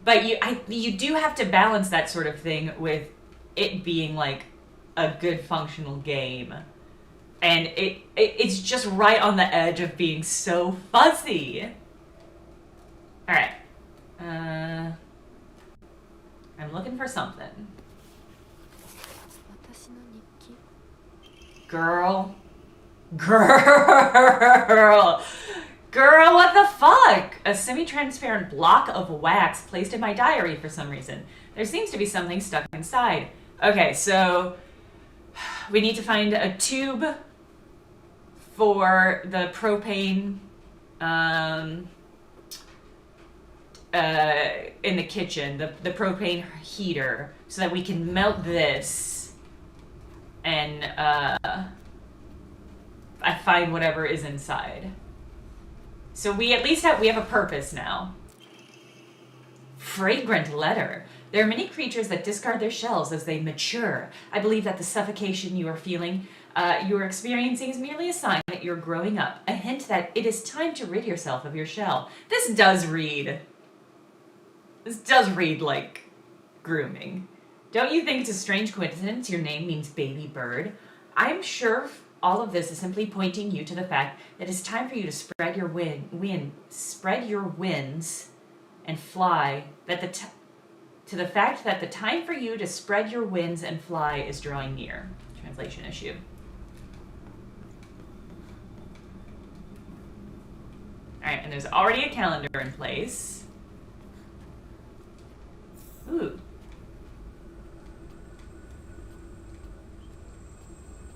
Speaker 1: But you do have to balance that sort of thing with it being like a good functional game, and it's just right on the edge of being so fuzzy. All right, I'm looking for something. Girl, what the fuck? A semi-transparent block of wax placed in my diary for some reason. There seems to be something stuck inside. Okay, so we need to find a tube for the propane in the kitchen, the propane heater, so that we can melt this and I find whatever is inside. So we at least have a purpose now. Fragrant letter. There are many creatures that discard their shells as they mature. I believe that the suffocation you are experiencing is merely a sign that that you're growing up, a hint that it is time to rid yourself of your shell. This does read like grooming. Don't you think it's a strange coincidence your name means baby bird? I'm sure all of this is simply pointing you to the fact that it's time for you to spread your spread your wings and fly, to the fact that the time for you to spread your wings and fly is drawing near. Translation issue. Alright, and there's already a calendar in place. Ooh.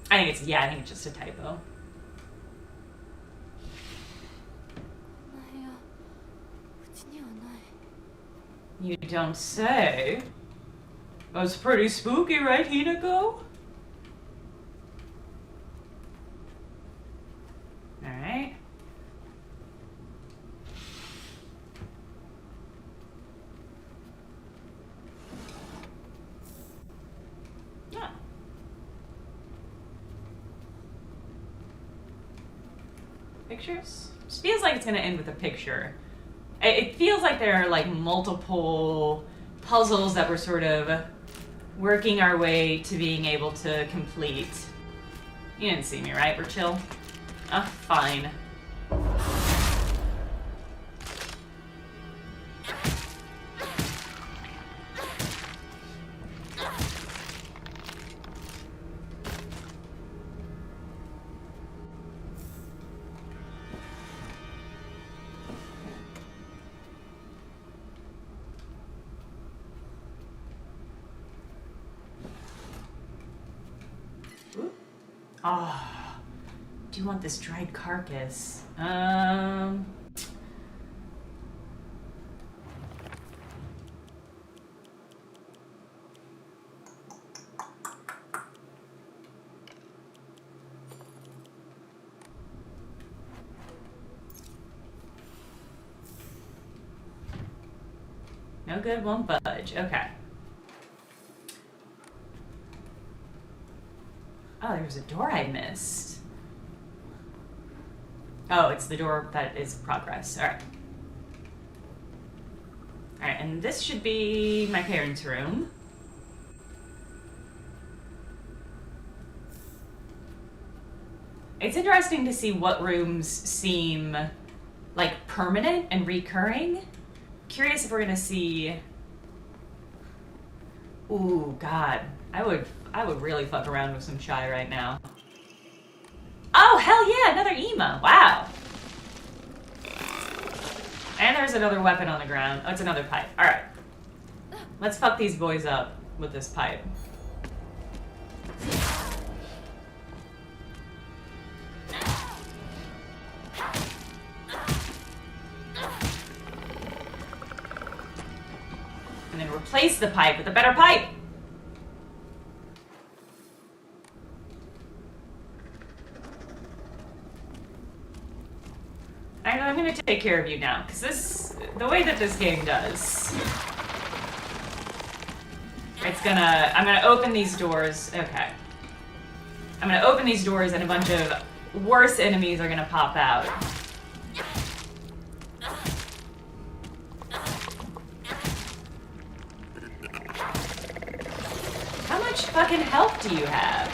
Speaker 1: I think it's just a typo. You don't say. That's pretty spooky, right, Hinako? Alright. Yeah. Pictures? Just feels like it's gonna end with a picture. It feels like there are like multiple puzzles that we're sort of working our way to being able to complete. You didn't see me, right? We're chill? Oh, fine. Oh, do you want this dried carcass? No good, won't budge. Okay. Oh, there was a door I missed. Oh, it's the door that is progress. Alright. Alright, and this should be my parents' room. It's interesting to see what rooms seem like permanent and recurring. Curious if we're gonna see... Ooh, God. I would really fuck around with some chai right now. Oh, hell yeah, another Ema. Wow. And there's another weapon on the ground. Oh, it's another pipe. Alright. Let's fuck these boys up with this pipe. And then replace the pipe with a better pipe. I'm gonna take care of you now, because the way that this game does, I'm gonna open these doors, okay. I'm gonna open these doors and a bunch of worse enemies are gonna pop out. How much fucking health do you have?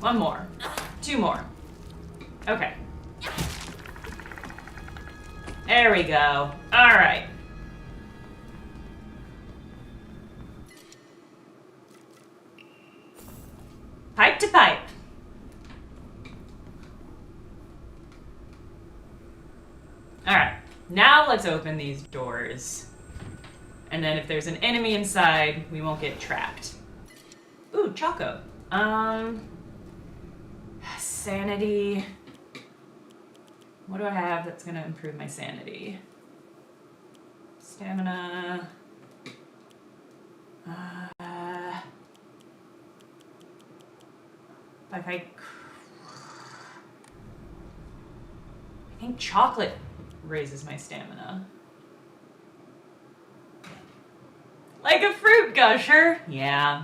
Speaker 1: One more. Two more. Okay. There we go. Alright. Pipe to pipe. Alright. Now let's open these doors. And then if there's an enemy inside, we won't get trapped. Ooh, Choco. Sanity. What do I have that's gonna improve my sanity? Stamina. I think chocolate raises my stamina. Like a fruit Gusher? Yeah.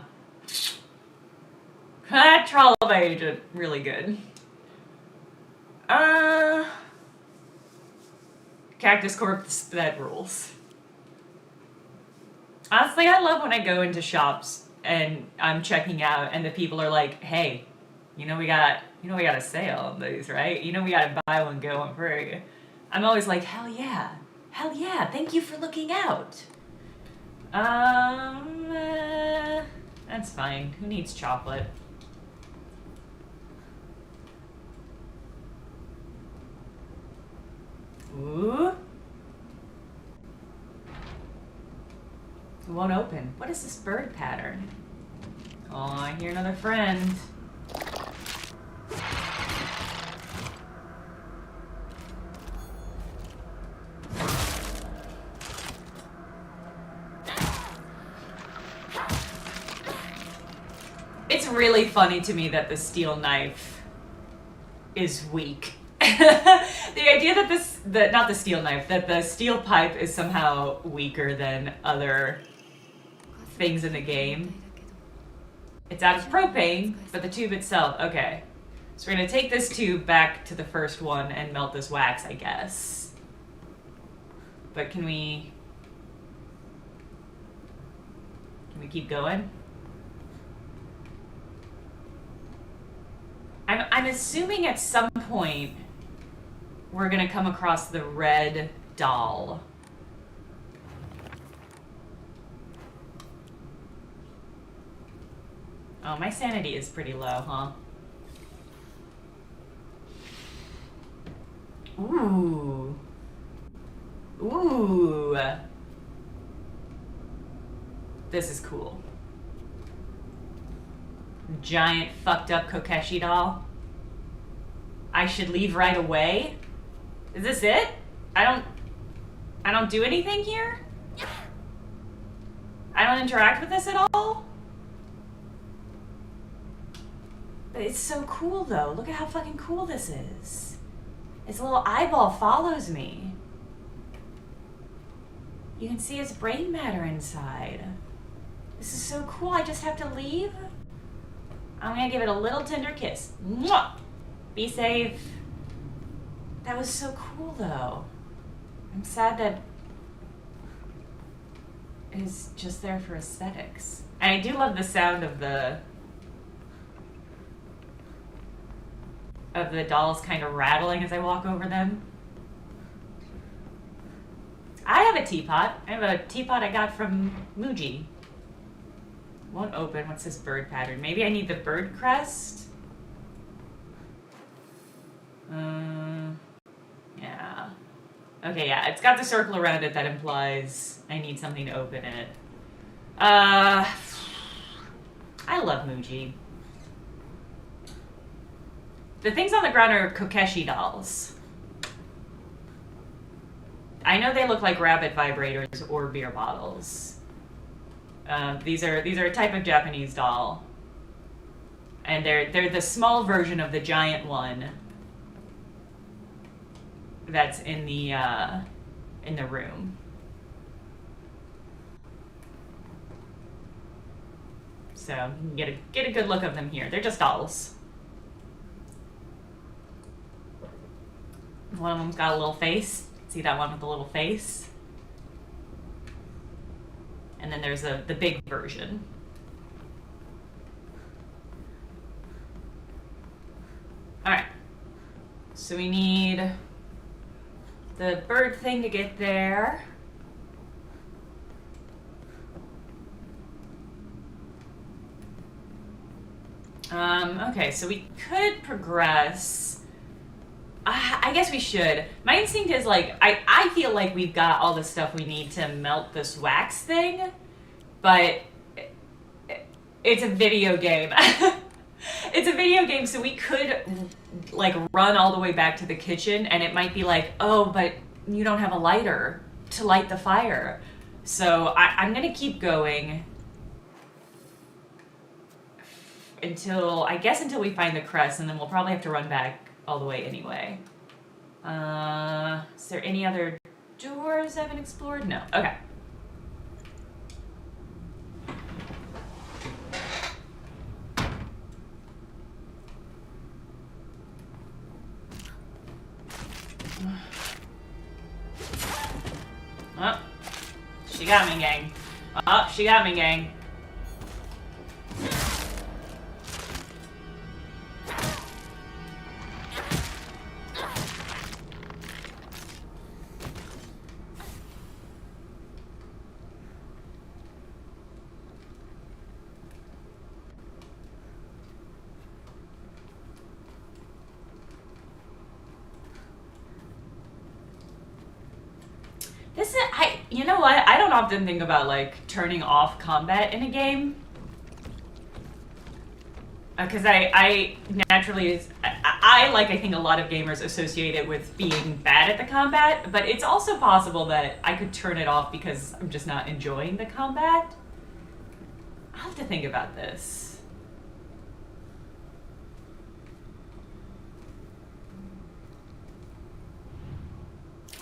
Speaker 1: That Trollop agent, really good. Cactus Corp, that rules. Honestly, I love when I go into shops and I'm checking out and the people are like, hey, we got a sale on these, right? We got a buy one, get one free. I'm always like, hell yeah, thank you for looking out. That's fine. Who needs chocolate? Ooh. It won't open. What is this bird pattern? Oh, I hear another friend. It's really funny to me that the steel knife is weak. The idea that not the steel knife, that the steel pipe is somehow weaker than other things in the game. It's out of propane, but the tube itself, okay. So we're gonna take this tube back to the first one and melt this wax, I guess. But can we keep going? I'm assuming at some point we're gonna come across the red doll. Oh, my sanity is pretty low, huh? Ooh. Ooh. This is cool. Giant fucked up Kokeshi doll. I should leave right away? Is this it? I don't do anything here? I don't interact with this at all? But it's so cool though. Look at how fucking cool this is. Its little eyeball follows me. You can see its brain matter inside. This is so cool. I just have to leave? I'm gonna give it a little tender kiss. Mwah! Be safe. That was so cool though. I'm sad that it's just there for aesthetics. And I do love the sound of the dolls kind of rattling as I walk over them. I have a teapot. I have a teapot I got from Muji. Won't open. What's this bird pattern? Maybe I need the bird crest? Yeah. Okay, yeah. It's got the circle around it that implies I need something to open it. I love Muji. The things on the ground are Kokeshi dolls. I know they look like rabbit vibrators or beer bottles. These are a type of Japanese doll, and they're the small version of the giant one that's in the room. So you can get a good look of them here. They're just dolls. One of them's got a little face. See that one with the little face? And then there's the big version. Alright. So we need the bird thing to get there. Okay, so we could progress. I guess we should. My instinct is like, I feel like we've got all the stuff we need to melt this wax thing, but it's a video game. It's a video game, so we could like run all the way back to the kitchen and it might be like, oh, but you don't have a lighter to light the fire. So I'm gonna keep going until we find the crest, and then we'll probably have to run back all the way anyway. Is there any other doors I haven't explored? No. Okay. got me, gang. Oh, she got me, gang. This is, you know what? I don't often think about like turning off combat in a game. Because I naturally, I think a lot of gamers associate it with being bad at the combat, but it's also possible that I could turn it off because I'm just not enjoying the combat. I'll have to think about this.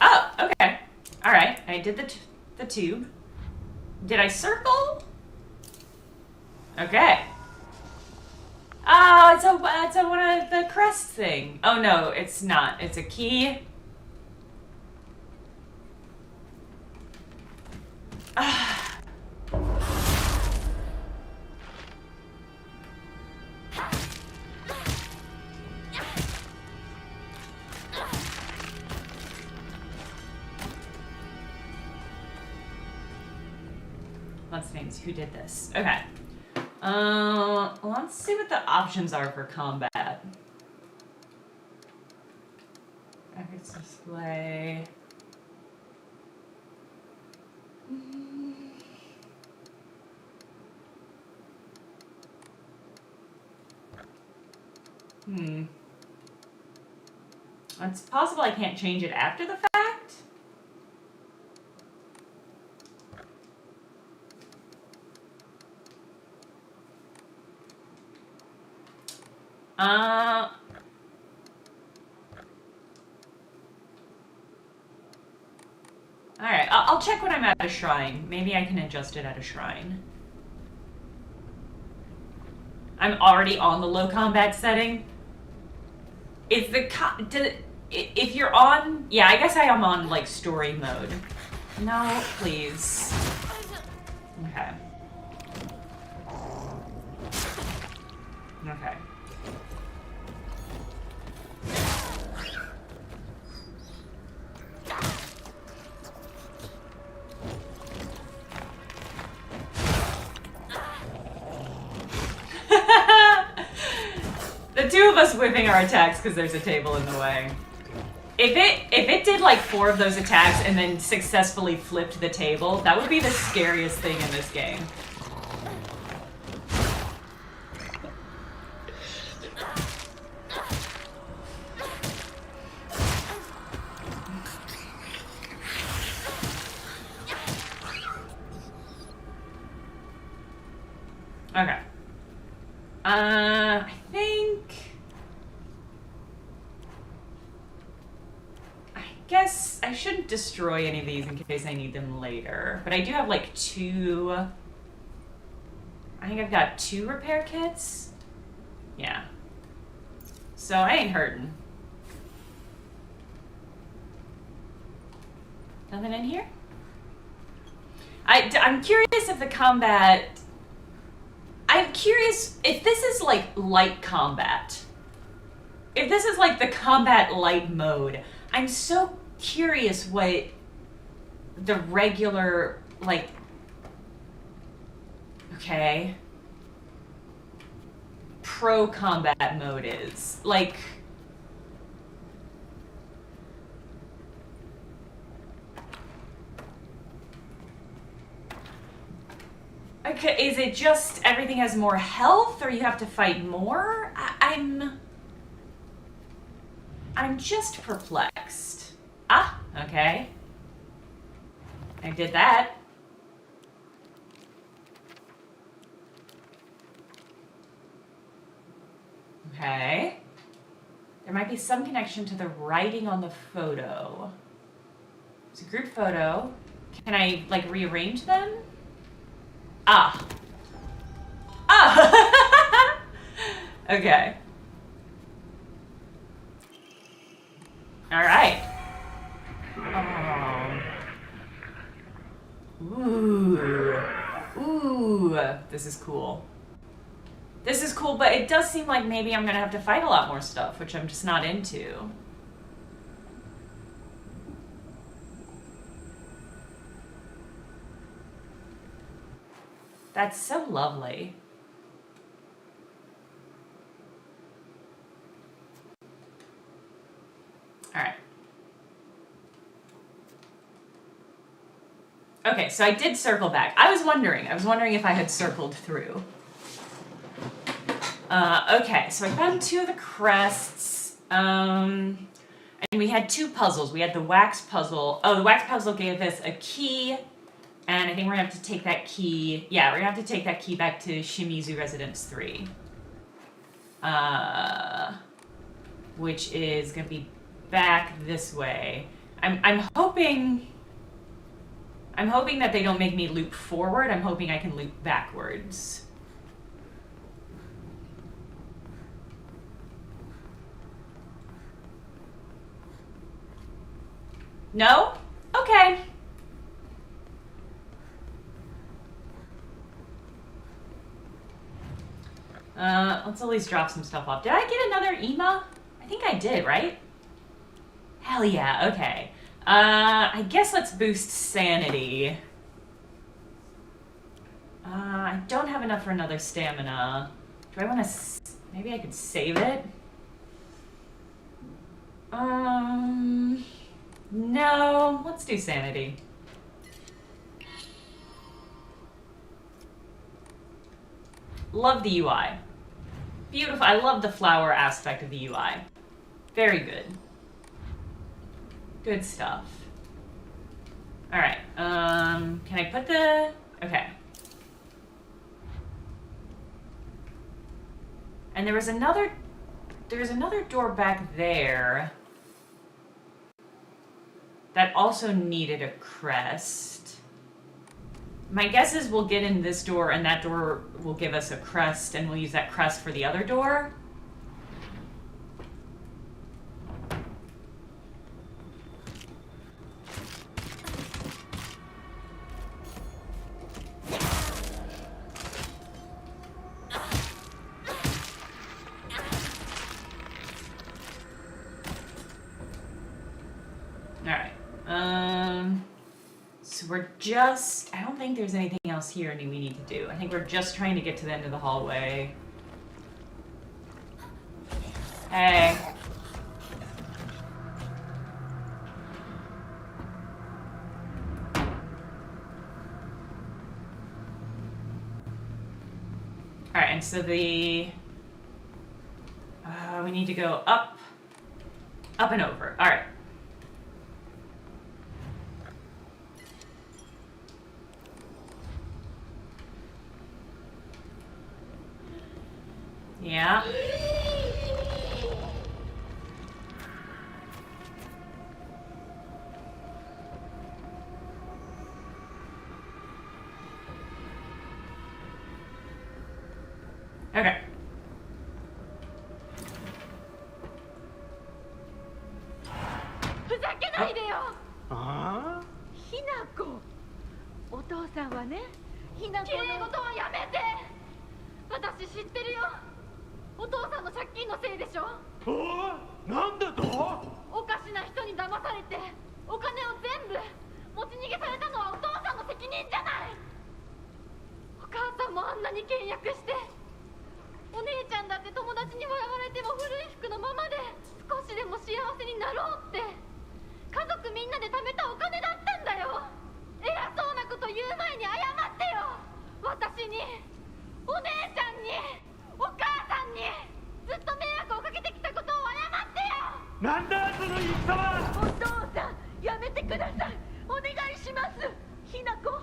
Speaker 1: Oh, okay. All right, I did the tube. Did I circle? Okay. Oh, it's a one of the crest thing. Oh no, it's not. It's a key. Let's names. Who did this? Okay. Let's see what the options are for combat. Graphics display. It's possible I can't change it after the fact. Alright, I'll check when I'm at a shrine. Maybe I can adjust it at a shrine. I'm already on the low combat setting. Is the if you're on, yeah, I guess I am on like story mode. No, please. Okay. Okay. The two of us whipping our attacks because there's a table in the way. If it did like 4 of those attacks and then successfully flipped the table, that would be the scariest thing in this game. Okay. I guess I shouldn't destroy any of these in case I need them later. But I do have like 2... I think I've got 2 repair kits. Yeah. So I ain't hurting. Nothing in here? I'm curious if the combat... I'm curious if this is like light combat. If this is like the combat light mode, I'm so curious what the regular, like, okay, pro combat mode is. Like, okay, is it just everything has more health or you have to fight more? I'm just perplexed. Ah, okay. I did that. Okay. There might be some connection to the writing on the photo. It's a group photo. Can I, like, rearrange them? Ah. Ah! Okay. All right. Oh. Ooh. This is cool. This is cool, but it does seem like maybe I'm gonna have to fight a lot more stuff, which I'm just not into. That's so lovely. All right. Okay, so I did circle back. I was wondering if I had circled through. Okay, so I found 2 of the crests. And we had 2 puzzles. We had the wax puzzle. Oh, the wax puzzle gave us a key. And I think we're gonna have to take that key. Yeah, we're gonna have to take that key back to Shimizu Residence 3. Which is gonna be back this way. I'm hoping that they don't make me loop forward. I'm hoping I can loop backwards. No? Okay. Let's at least drop some stuff off. Did I get another EMA? I think I did, right? Hell yeah, okay. I guess let's boost sanity. I don't have enough for another stamina. Do I want to... maybe I could save it? No. Let's do sanity. Love the UI. Beautiful. I love the flower aspect of the UI. Very good. Good stuff. All right. Can I put the... okay. And there was another door back there that also needed a crest. My guess is we'll get in this door and that door will give us a crest and we'll use that crest for the other door. I don't think there's anything else here we need to do. I think we're just trying to get to the end of the hallway. Hey. Alright, and so we need to go up and over. Alright. Yeah. Okay.
Speaker 5: ひなこ、お父さんはね、ひなこの。
Speaker 3: 綺麗事はやめて。私知ってるよ。お父さんの借金のせいでしょ。
Speaker 4: おお、なんだと？
Speaker 3: おかしな人に騙されてお金を全部持ち逃げされたのはお父さんの責任じゃない。お母さんもあんなに倹約して、お姉ちゃんだって友達に笑われても古い服のままで少しでも幸せになろうって家族みんなで貯めたお金だったんだよ。偉そうなこと言う前に謝ってよ。私に、お姉ちゃんに、お母さんにずっと迷惑をかけてきたことを謝ってよ。
Speaker 4: なんだその言い草は。
Speaker 5: お父さん、やめてください。お願いします。ひなこ、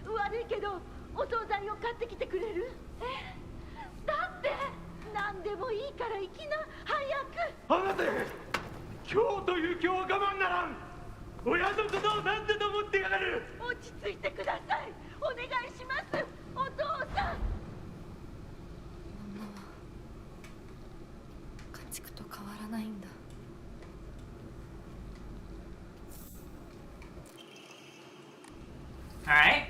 Speaker 5: 悪いけどお惣菜を買ってきてくれる？だって何でもいいから行きな、早く。
Speaker 4: 待て。今日という今日は我慢ならん。親のことを何だと思ってやがる。
Speaker 5: 落ち着いてください。お願いします。お父さん。
Speaker 6: 家畜と変わらないんだ。
Speaker 1: All right.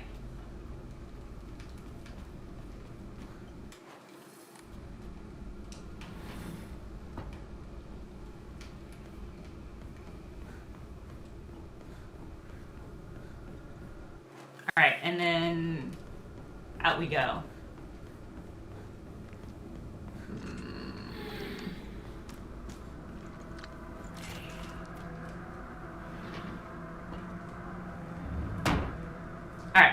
Speaker 1: Alright, and then out we go. Alright.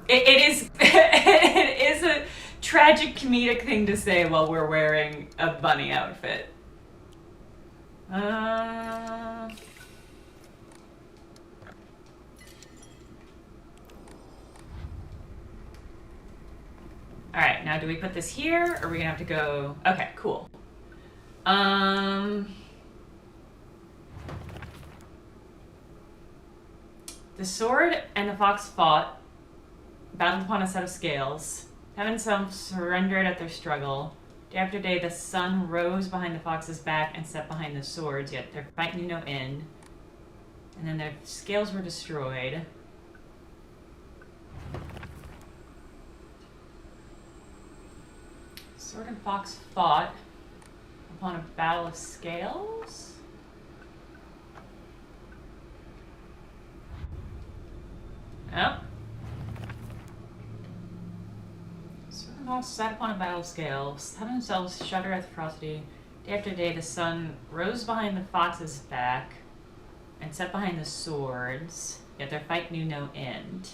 Speaker 1: It is it is a tragic comedic thing to say while we're wearing a bunny outfit. Alright, now do we put this here, or are we gonna have to go... Okay, cool. The sword and the fox fought, battled upon a set of scales. Heaven itself surrendered at their struggle. Day after day, the sun rose behind the fox's back and set behind the swords, yet their fight knew no end. And then their scales were destroyed. Sword and fox fought upon a battle of scales? Oh. Sword and fox sat upon a battle of scales, had themselves shudder at the ferocity. Day after day, the sun rose behind the fox's back and set behind the swords, yet their fight knew no end.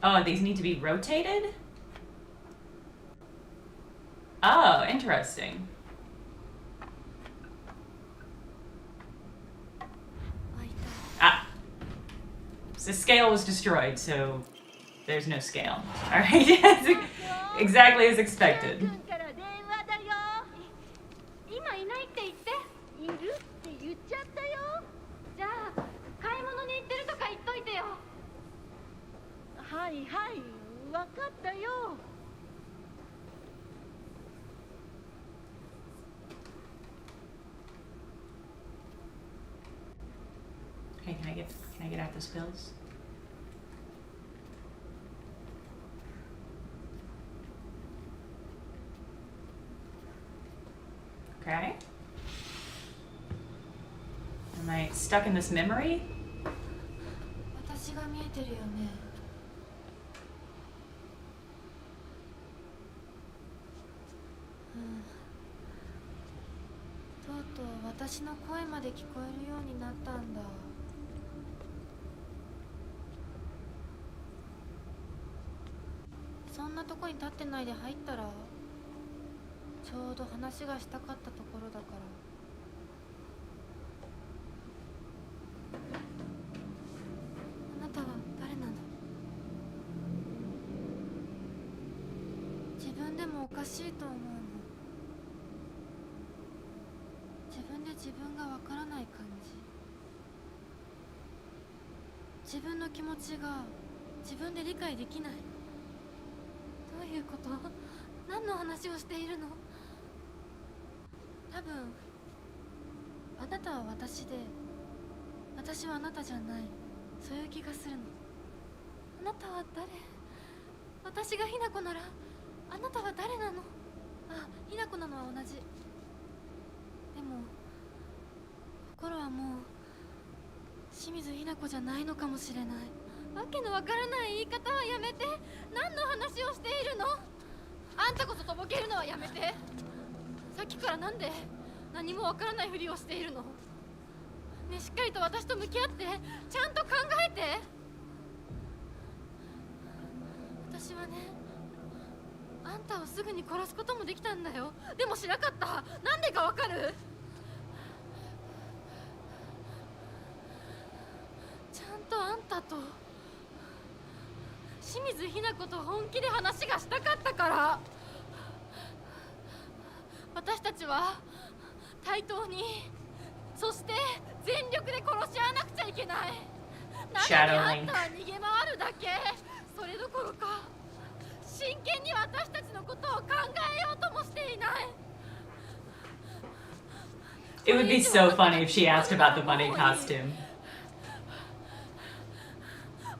Speaker 1: Oh, these need to be rotated? Oh, interesting. Ah. So the scale was destroyed, so there's no scale. Alright, exactly as expected.
Speaker 3: 今いないって言っているって言っちゃったよ。じゃあ買い物に行ってるとか言っといてよ。
Speaker 5: はいはい分かったよ。
Speaker 1: Okay, can I get out those pills? Okay. Am I stuck in this memory?
Speaker 6: 私が見えてるよね。とうとう私の声まで聞こえるようになったんだ。そんなとこに立ってないで入ったら、ちょうど話がしたかったところだから。あなたは誰なの？自分でもおかしいと思うの。自分で自分がわからない感じ。自分の気持ちが自分で理解できない。どういうこと？何の話をしているの？多分あなたは私で私はあなたじゃない、そういう気がするの。あなたは誰？私がひなこならあなたは誰なの？あ、ひなこなのは同じ。でも心はもう清水ひなこじゃないのかもしれない。わけのわからない言い方はやめて。何の話をしているの？あんたこそとぼけるのはやめて。さっきからなんで何もわからないふりをしているの？ね、しっかりと私と向き合って、ちゃんと考えて。私はね、あんたをすぐに殺すこともできたんだよ。でもしなかった。なんでかわかる？ちゃんとあんたと清水ひな子と本気で話がしたかったから。私たちは対等に、そして全力で殺し合わなくちゃいけない。なのにあんたは逃げ回るだけ。それどころか真剣に私たちのことを考えようともしていない。
Speaker 1: It would be so funny if she asked about the bunny costume.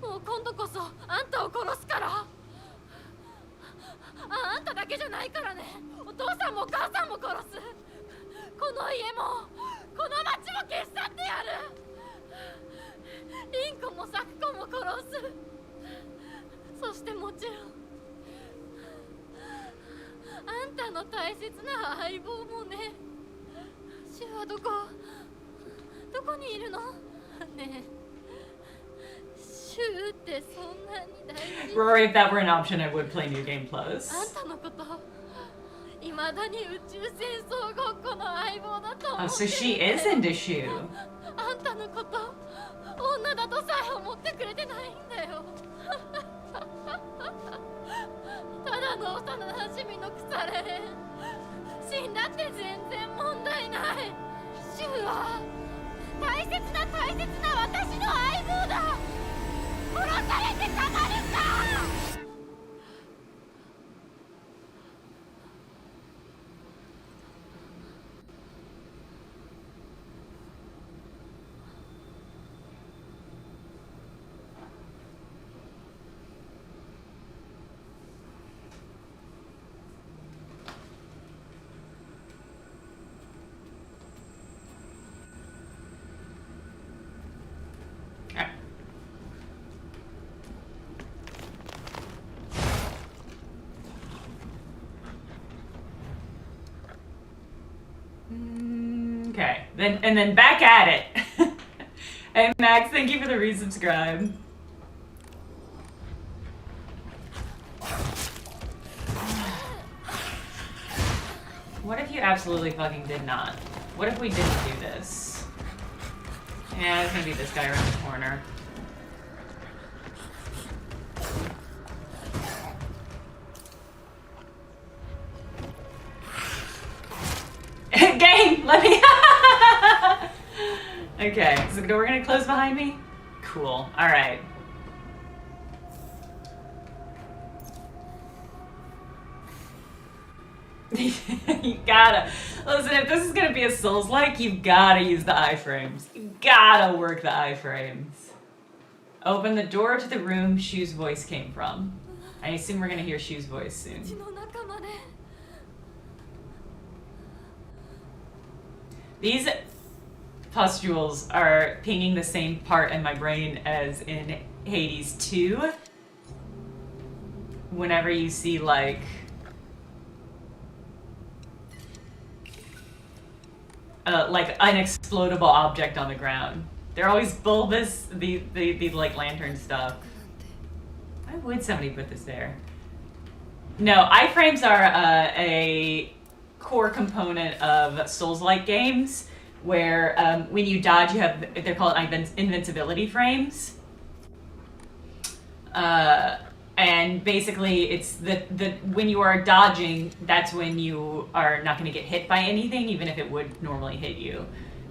Speaker 3: もう今度こそあんたを殺
Speaker 6: 父さんも母さんも殺す。この家もこの町も消し去ってやる。リンコもサクコも殺す。そしてもちろんあんたの大切な相棒もね。シュはどこにいるの？ねえ、シュってそんなに大事？
Speaker 1: Rory, if that were an option, I would play New Game Plus.
Speaker 6: あんたのこといまだに宇宙戦争ごっこの相棒だと思
Speaker 1: Oh,
Speaker 6: って
Speaker 1: so
Speaker 6: る。
Speaker 1: she is into Shu.
Speaker 6: あんたのこと女だとさえ思ってくれてないんだよ。ただの幼なじみの腐れ死んだって全然問題ない。シュは大切な私の相棒だ。殺されてたまるか。
Speaker 1: Okay, then back at it. Hey Max, thank you for the resubscribe. What if you absolutely fucking did not? What if we didn't do this? Yeah, it's gonna be this guy around the corner. Game! Let me... Okay, is the door gonna close behind me? Cool, alright. You gotta... Listen, if this is gonna be a Souls-like, you've gotta use the iframes. You gotta work the iframes. Open the door to the room Shu's voice came from. I assume we're gonna hear Shu's voice soon. These pustules are pinging the same part in my brain as in Hades 2. Whenever you see like an explodable object on the ground. They're always bulbous, the like lantern stuff. Why would somebody put this there? No, iframes are a core component of Souls-like games where when you dodge, they're called invincibility frames. And basically it's when you are dodging, that's when you are not going to get hit by anything, even if it would normally hit you.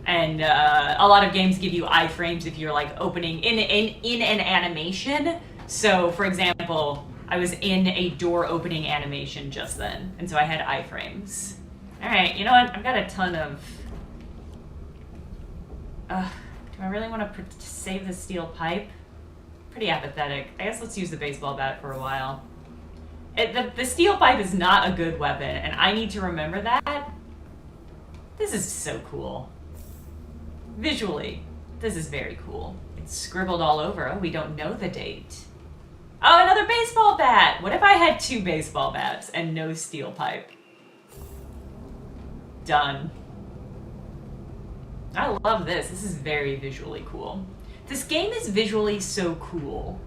Speaker 1: And a lot of games give you iframes if you're like opening in an animation. So for example, I was in a door opening animation just then, and so I had iframes. Alright, you know what? I've got a ton of... do I really want to save the steel pipe? Pretty apathetic. I guess let's use the baseball bat for a while. The steel pipe is not a good weapon, and I need to remember that. This is so cool. Visually, this is very cool. It's scribbled all over. Oh, we don't know the date. Oh, another baseball bat! What if I had 2 baseball bats and no steel pipe? Done. I love this. This is very visually cool. This game is visually so cool.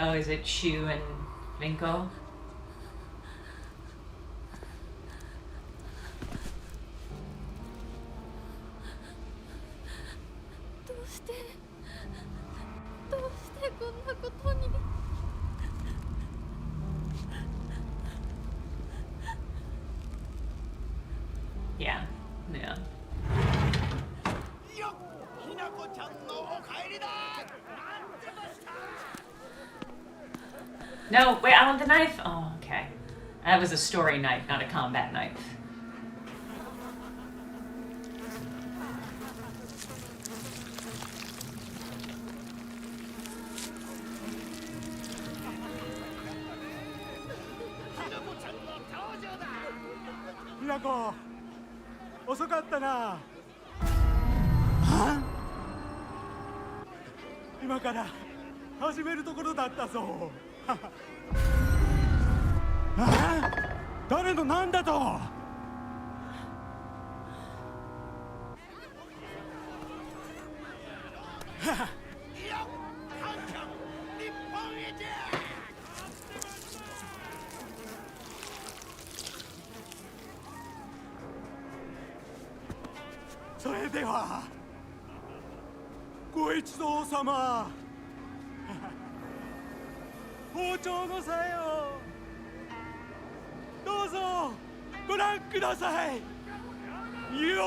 Speaker 1: Oh, is it Shu and Vinko? Yeah, yeah. No, wait, I want the knife. Oh, okay. That was a story knife, not a combat knife.
Speaker 4: Hinako, 遅かったな。今から始めるところだったぞ。誰のなんだと。それではご一同様、包丁のさよどうぞご覧くださいよ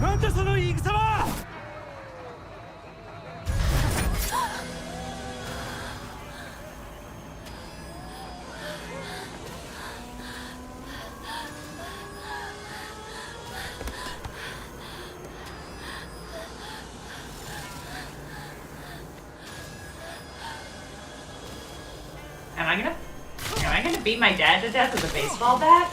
Speaker 4: ー。なんだその戦は。
Speaker 1: Am I gonna beat my dad to death with a baseball bat?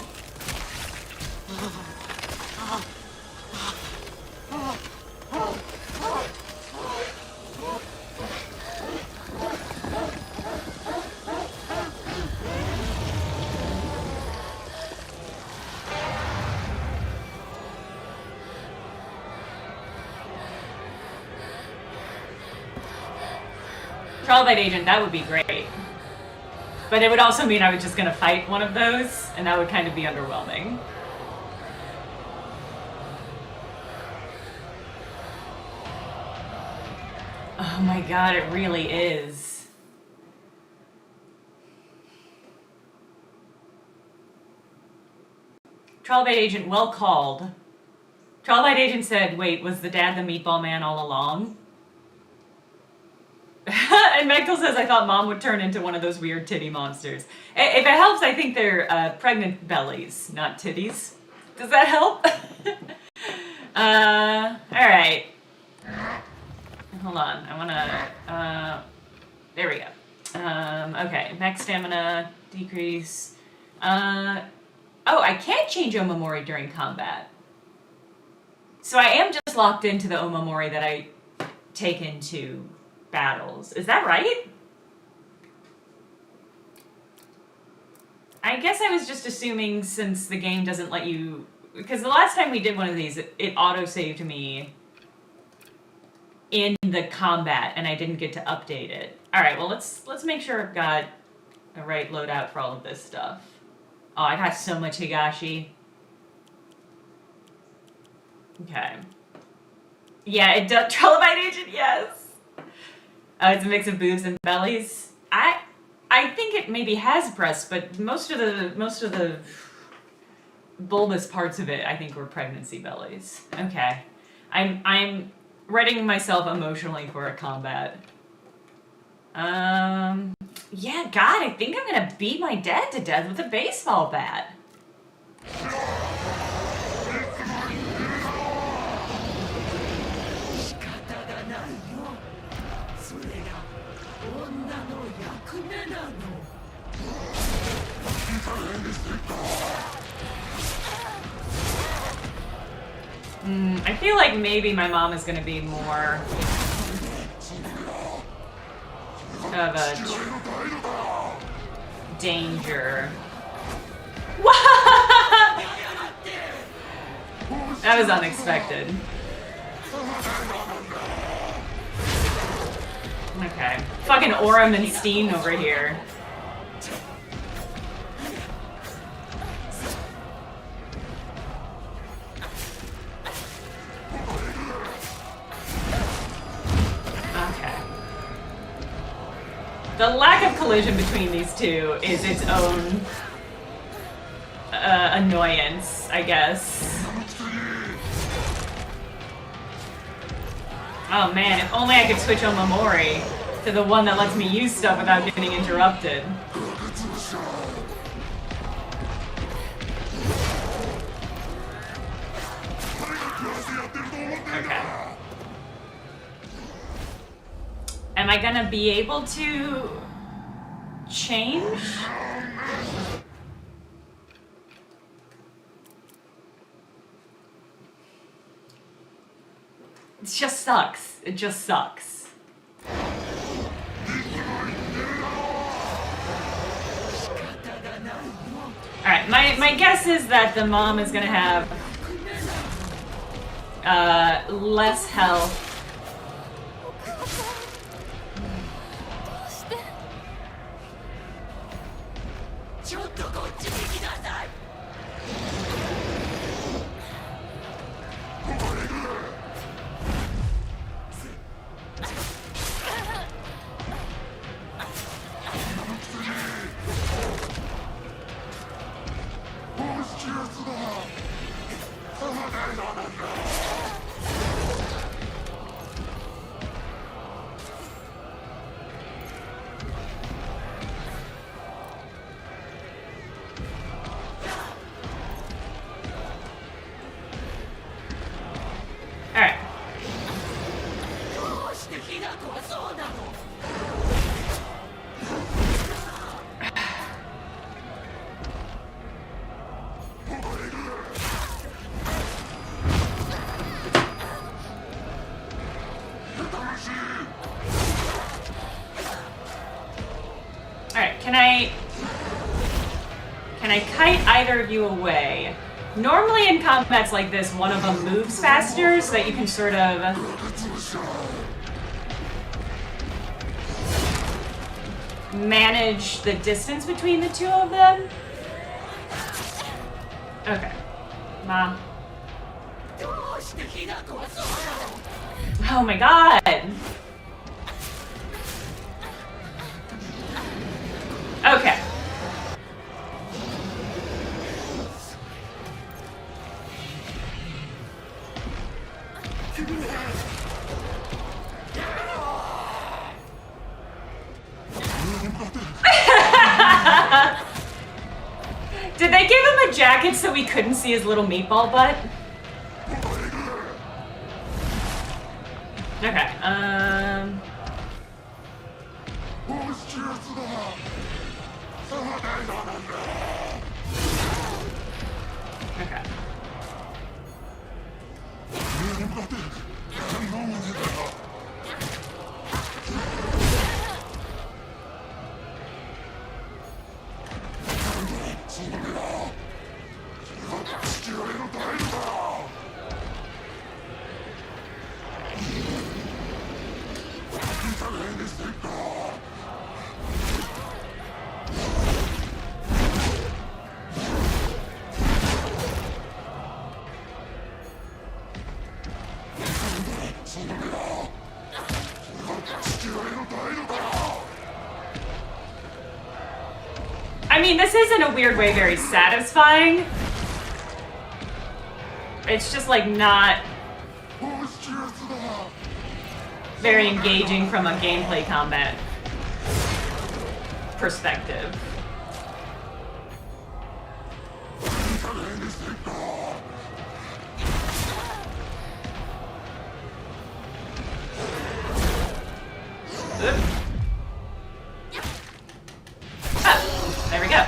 Speaker 1: Trial agent, that would be great. But it would also mean I was just gonna fight one of those, and that would kind of be underwhelming. Oh my god, it really is. Trial agent, well called. Trial agent said, wait, was the dad the meatball man all along? And Mechtel says, I thought mom would turn into one of those weird titty monsters. If it helps, I think they're pregnant bellies, not titties. Does that help? Alright. Hold on, I wanna, there we go. Okay, max stamina, decrease. Oh, I can't change Omamori during combat. So I am just locked into the Omamori that I take into battles. Is that right? I guess I was just assuming since the game doesn't let you... Because the last time we did one of these, it auto-saved me in the combat, and I didn't get to update it. Alright, well, let's make sure I've got the right loadout for all of this stuff. Oh, I got so much Higashi. Okay. Yeah, it does. Trilobite Agent, yes! It's a mix of boobs and bellies. I think it maybe has breasts, but most of the bulbous parts of it, I think, were pregnancy bellies. Okay, I'm readying myself emotionally for a combat. Yeah, God, I think I'm gonna beat my dad to death with a baseball bat. I feel like maybe my mom is going to be more of a danger. That was unexpected. Okay. Fucking Aurum and Steen over here. The lack of collision between these two is its own annoyance, I guess. Oh man, if only I could switch Omamori to the one that lets me use stuff without getting interrupted. Okay. Am I gonna be able to change? It just sucks. It just sucks. Alright, my guess is that the mom is gonna have less health. Can I kite either of you away? Normally in combats like this, one of them moves faster so that you can sort of manage the distance between the two of them. Okay. Mom. Oh my god! Okay. Did they give him a jacket so we couldn't see his little meatball butt? Okay, Okay. I mean, this is in a weird way very satisfying. It's just like not very engaging from a gameplay combat perspective. Oops. Oh, there we go.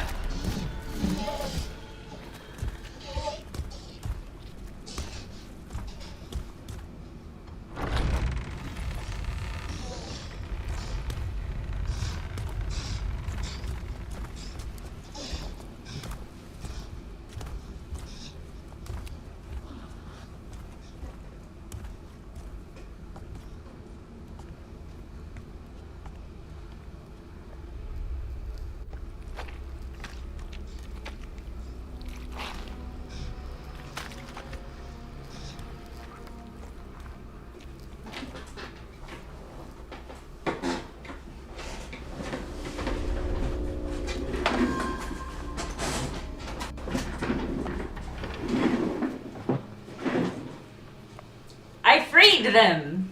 Speaker 1: I freed them!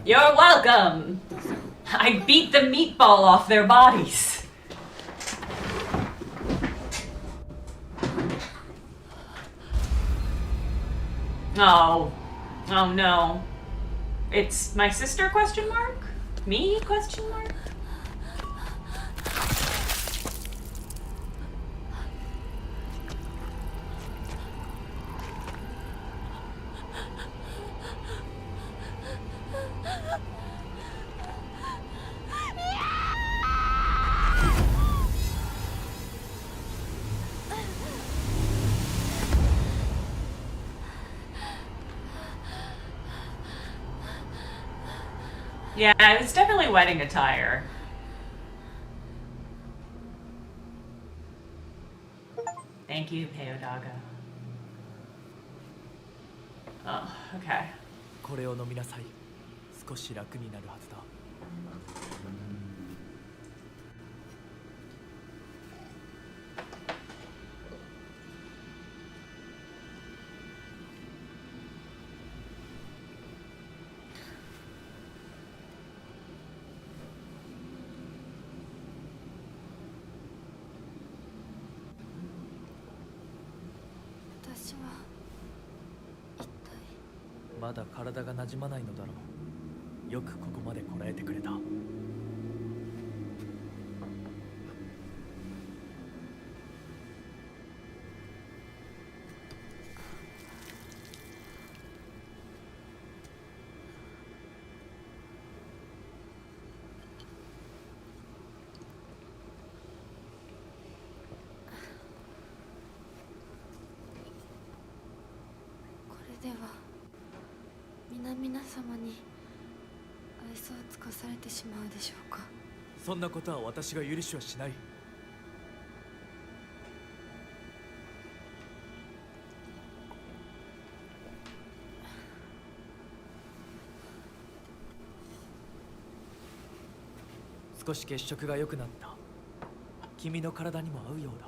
Speaker 1: You're welcome. I beat the meatball off their bodies. Oh. Oh no. It's my sister, question mark? Me, question mark? Yeah, it's definitely wetting a tire. Thank you, Peodaga. Oh, okay.
Speaker 7: これを飲みなさい。少し楽になるはずだ。
Speaker 6: 私は一体
Speaker 7: まだ体が馴染まないのだろう。よくここまでこらえてくれた。
Speaker 6: これでは皆様に愛想を尽かされてしまうでしょうか。
Speaker 7: そんなことは私が許しはしない。少し血色が良くなった。君の体にも合うようだ。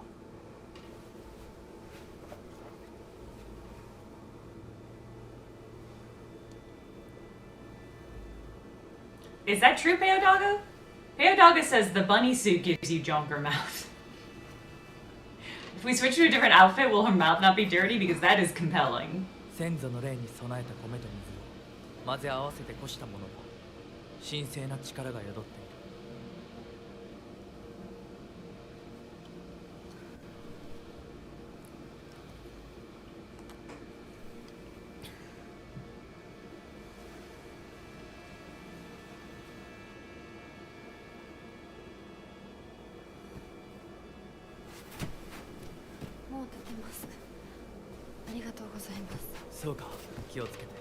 Speaker 1: Is that true, Peodaga? Peodaga says the bunny suit gives you jonker mouth. If we switch to a different outfit, will her mouth not be dirty? Because that is compelling.
Speaker 7: 先祖の霊に備えた米と水を混ぜ合わせてこしたものだ。神聖な力が宿っている。
Speaker 6: もう立てます。ありがとうございます。
Speaker 7: そうか、気をつけて。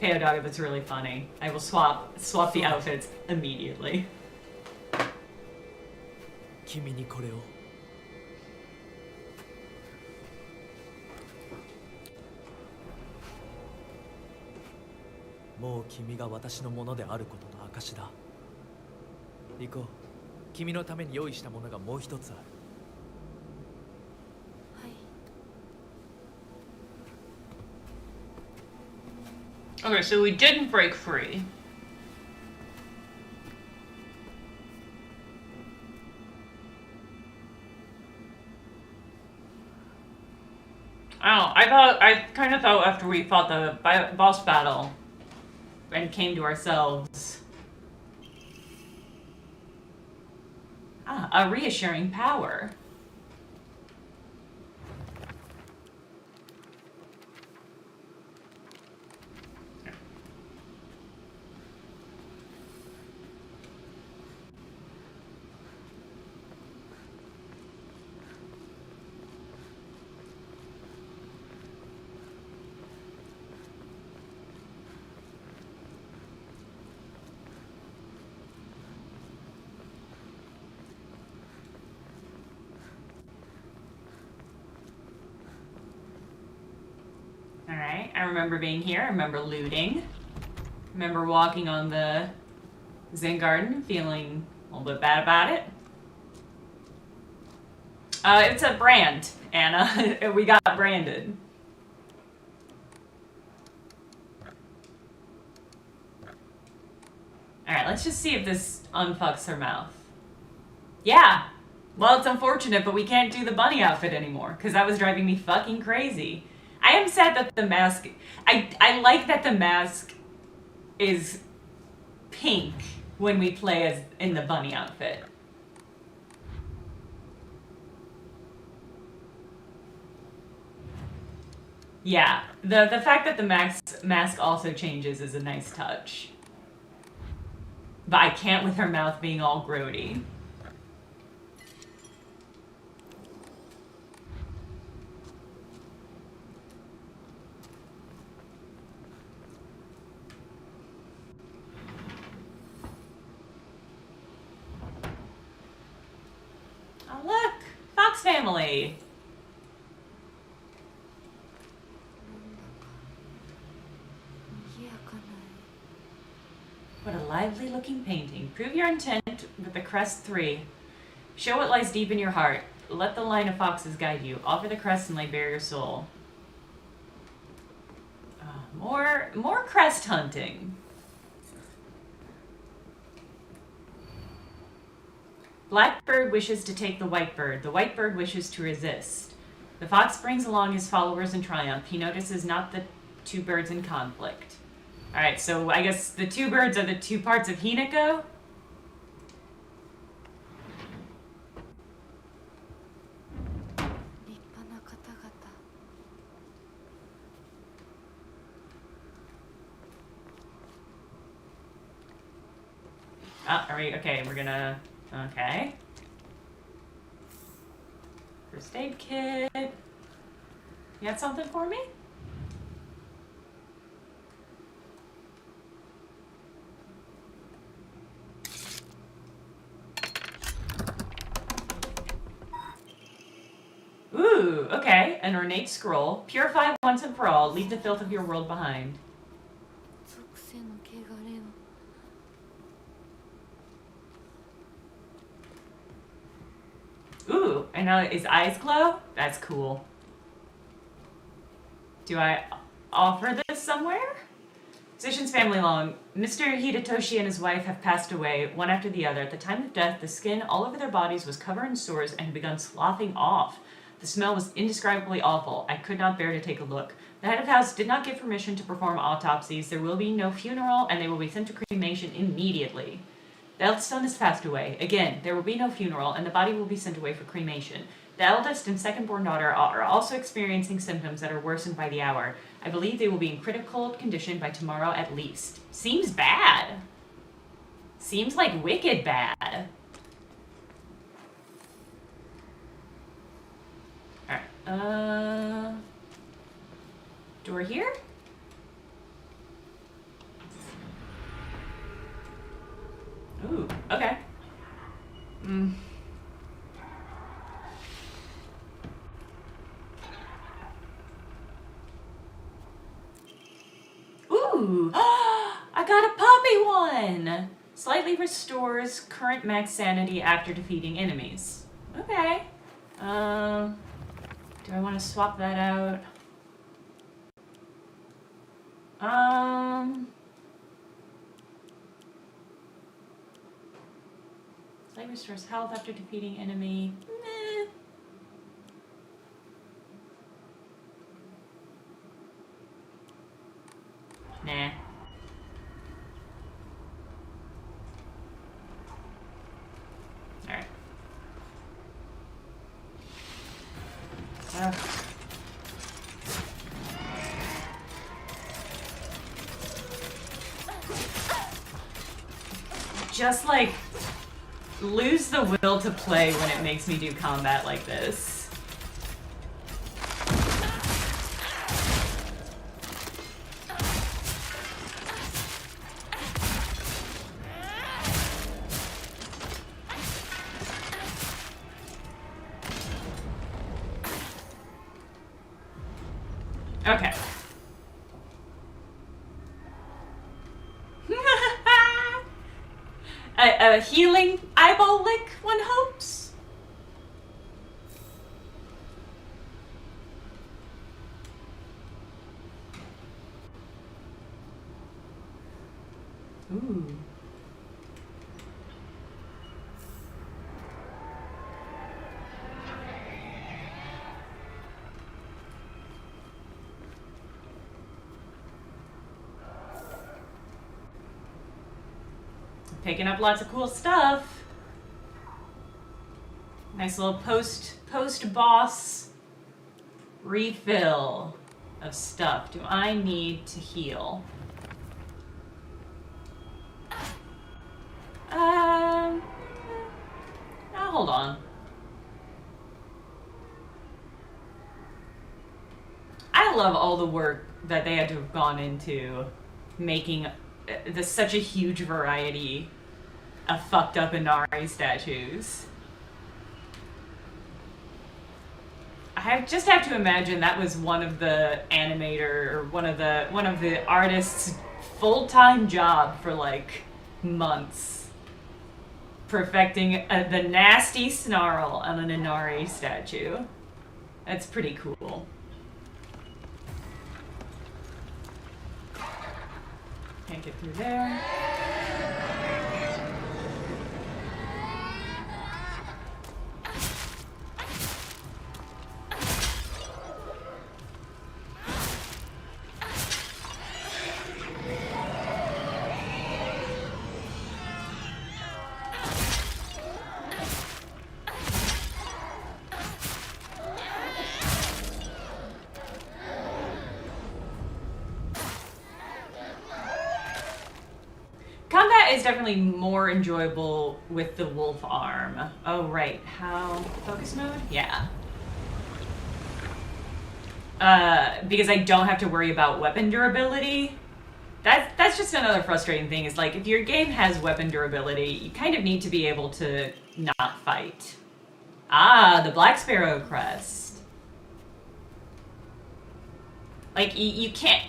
Speaker 1: Peodaga, that's really funny. I will swap the outfits immediately.
Speaker 7: 君にこれを。もう君が私のものであることの証だ。行こう。君のために用意したものがもう一つある。
Speaker 6: はい。
Speaker 1: Okay, so we didn't break free. I kind of thought after we fought the boss battle and came to ourselves. A reassuring power. Alright, I remember being here, I remember looting. I remember walking on the Zen Garden, feeling a little bit bad about it. It's a brand, Anna. We got branded. Alright, let's just see if this unfucks her mouth. Yeah. Well, it's unfortunate, but we can't do the bunny outfit anymore, because that was driving me fucking crazy. I am sad that the mask... I like that the mask is pink when we play as in the bunny outfit. Yeah, the fact that the mask also changes is a nice touch. But I can't with her mouth being all grody. Oh look! Fox family! What a lively looking painting. Prove your intent with the crest 3. Show what lies deep in your heart. Let the line of foxes guide you. Offer the crest and lay bare your soul. More crest hunting. Blackbird wishes to take the white bird. The white bird wishes to resist. The fox brings along his followers in triumph. He notices not the two birds in conflict. Alright, so I guess the two birds are the two parts of Hinako? Are we, okay, we're gonna, okay. First aid kit. You got something for me? Ooh, okay. An ornate scroll. Purify once and for all. Leave the filth of your world behind. Ooh, and now his eyes glow? That's cool. Do I offer this somewhere? Physician's family long. Mr. Hidetoshi and his wife have passed away, one after the other. At the time of death, the skin all over their bodies was covered in sores and had begun sloughing off. The smell was indescribably awful. I could not bear to take a look. The head of house did not give permission to perform autopsies. There will be no funeral, and they will be sent to cremation immediately. The eldest son has passed away. Again, there will be no funeral, and the body will be sent away for cremation. The eldest and second-born daughter are also experiencing symptoms that are worsened by the hour. I believe they will be in critical condition by tomorrow at least. Seems bad. Seems like wicked bad. Alright, door here? Ooh, okay. Ooh, I got a poppy one! Slightly restores current max sanity after defeating enemies. Okay. Do I want to swap that out? Slightly restores health after defeating enemy. Meh. Nah. Alright. Just like lose the will to play when it makes me do combat like this. Okay. A healing eyeball lick, one hopes? Picking up lots of cool stuff. Nice little post-boss refill of stuff. Do I need to heal? Hold on. I love all the work that they had to have gone into making such a huge variety of fucked up Inari statues. I just have to imagine that was one of the animator or one of the artists' full-time job for like months. Perfecting the nasty snarl on an Inari statue. That's pretty cool. Can't get through there. Is definitely more enjoyable with the wolf arm. Oh, right. How? Focus mode? Yeah. Because I don't have to worry about weapon durability. That's just another frustrating thing, is like, if your game has weapon durability, you kind of need to be able to not fight. Ah, the Black Sparrow crest. Like, you can't...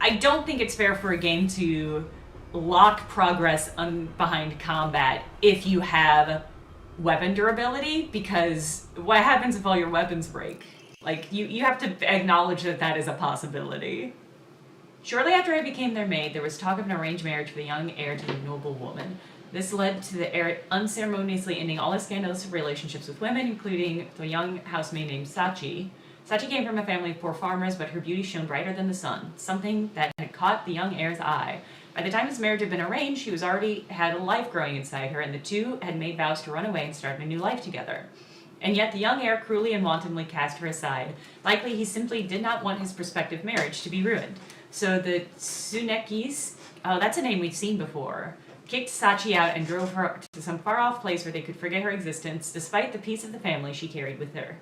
Speaker 1: I don't think it's fair for a game to lock progress behind combat if you have weapon durability, because what happens if all your weapons break? Like, you have to acknowledge that that is a possibility. Shortly after I became their maid, there was talk of an arranged marriage for the young heir to the noble woman. This led to the heir unceremoniously ending all his scandalous relationships with women, including the young housemaid named Sachi. Sachi came from a family of poor farmers, but her beauty shone brighter than the sun, something that had caught the young heir's eye. By the time his marriage had been arranged, she was already had a life growing inside her, and the two had made vows to run away and start a new life together. And yet the young heir cruelly and wantonly cast her aside. Likely he simply did not want his prospective marriage to be ruined. So the Tsunekis, oh, that's a name we've seen before, kicked Sachi out and drove her to some far-off place where they could forget her existence, despite the peace of the family she carried with her.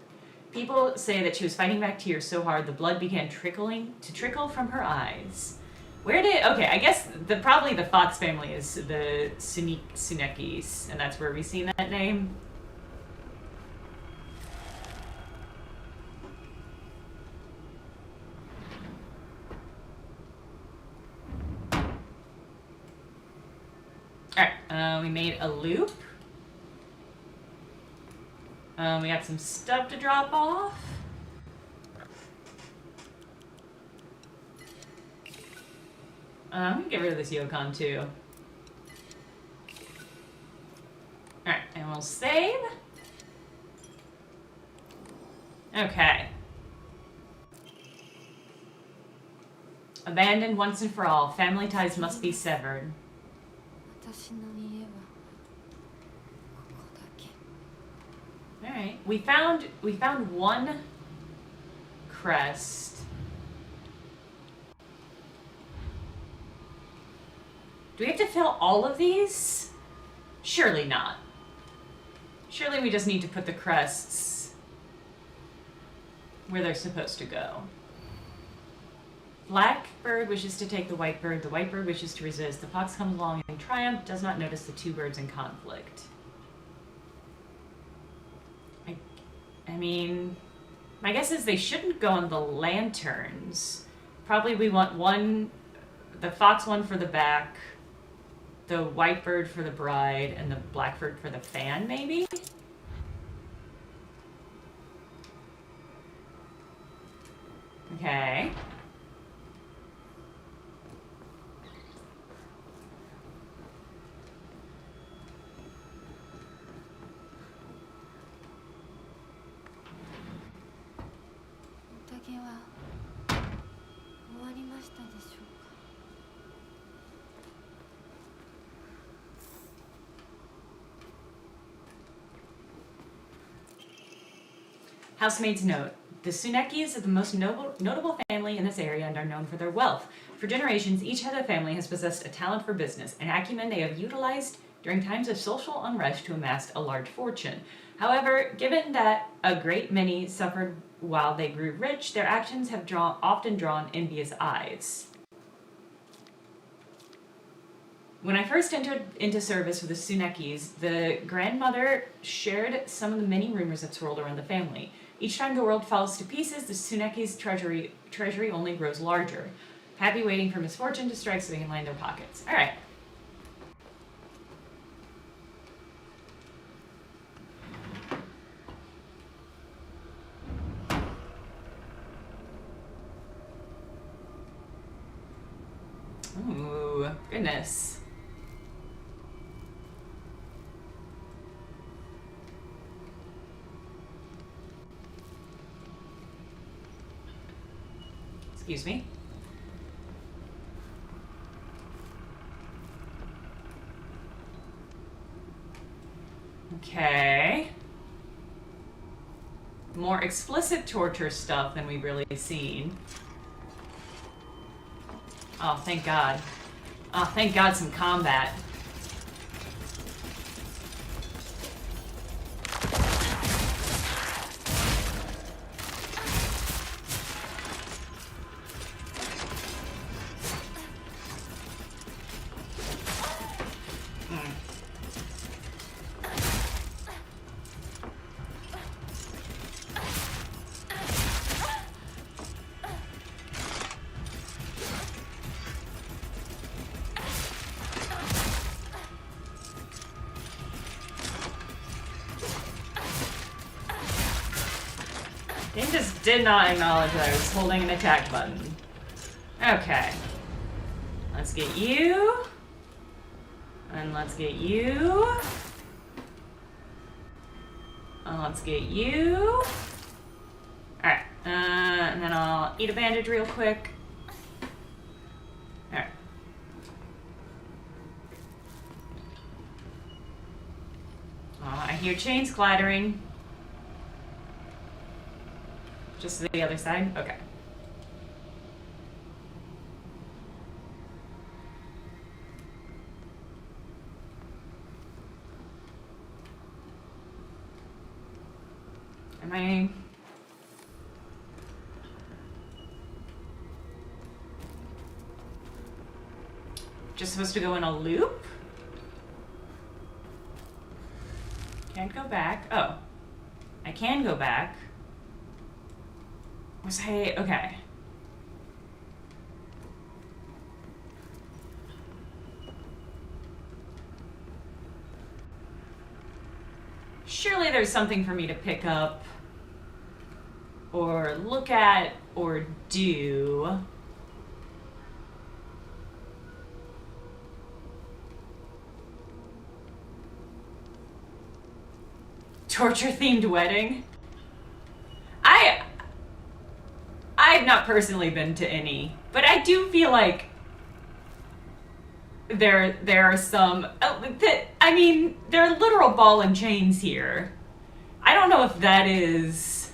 Speaker 1: People say that she was fighting back tears so hard the blood began to trickle from her eyes. Okay, I guess probably the Fox family is the Tsunekis, and that's where we've seen that name. Alright, we made a loop. We got some stuff to drop off. I'm gonna get rid of this Yokon too. Alright, and we'll save. Okay. Abandoned once and for all. Family ties must be severed. Alright. We found one crest. Do we have to fill all of these? Surely not. Surely we just need to put the crests where they're supposed to go. Blackbird wishes to take the white bird. The white bird wishes to resist. The fox comes along in triumph, does not notice the two birds in conflict. I mean, my guess is they shouldn't go on the lanterns. Probably we want one, the fox one for the back, the white bird for the bride, and the blackbird for the fan, maybe? Okay. Housemaid's note. The Tsunekis are the most notable family in this area and are known for their wealth. For generations, each head of the family has possessed a talent for business, an acumen they have utilized during times of social unrest to amass a large fortune. However, given that a great many suffered while they grew rich, their actions have often drawn envious eyes. When I first entered into service with the Tsunekis, the grandmother shared some of the many rumors that swirled around the family. Each time the world falls to pieces, the Tsuneki's treasury only grows larger. Happy waiting for misfortune to strike so they can line their pockets. All right. Ooh, goodness. Excuse me. Okay. More explicit torture stuff than we've really seen. Oh, thank God. Oh, thank God, some combat. Game just did not acknowledge that I was holding an attack button. Okay. Let's get you. And let's get you. And let's get you. Alright. And then I'll eat a bandage real quick. Alright. Oh, I hear chains clattering. Just to the other side? Okay. Am I... just supposed to go in a loop? Can't go back. Oh. I can go back. Was I... okay. Surely there's something for me to pick up or look at or do. Torture-themed wedding? I've not personally been to any, but I do feel like there are some, I mean, there are literal ball and chains here. I don't know if that is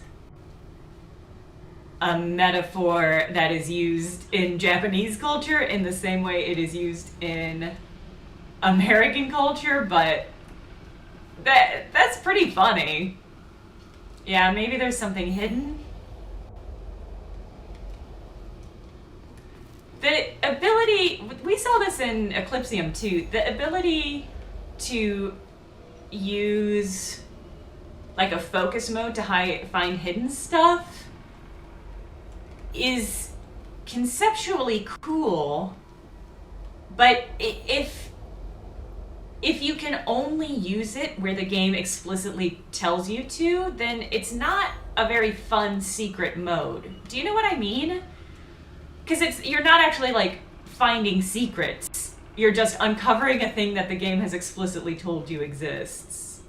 Speaker 1: a metaphor that is used in Japanese culture in the same way it is used in American culture, but that's pretty funny. Yeah, maybe there's something hidden. The ability, we saw this in Eclipsium too, the ability to use like a focus mode to find hidden stuff is conceptually cool, but if you can only use it where the game explicitly tells you to, then it's not a very fun secret mode. Do you know what I mean? Because you're not actually like finding secrets. You're just uncovering a thing that the game has explicitly told you exists.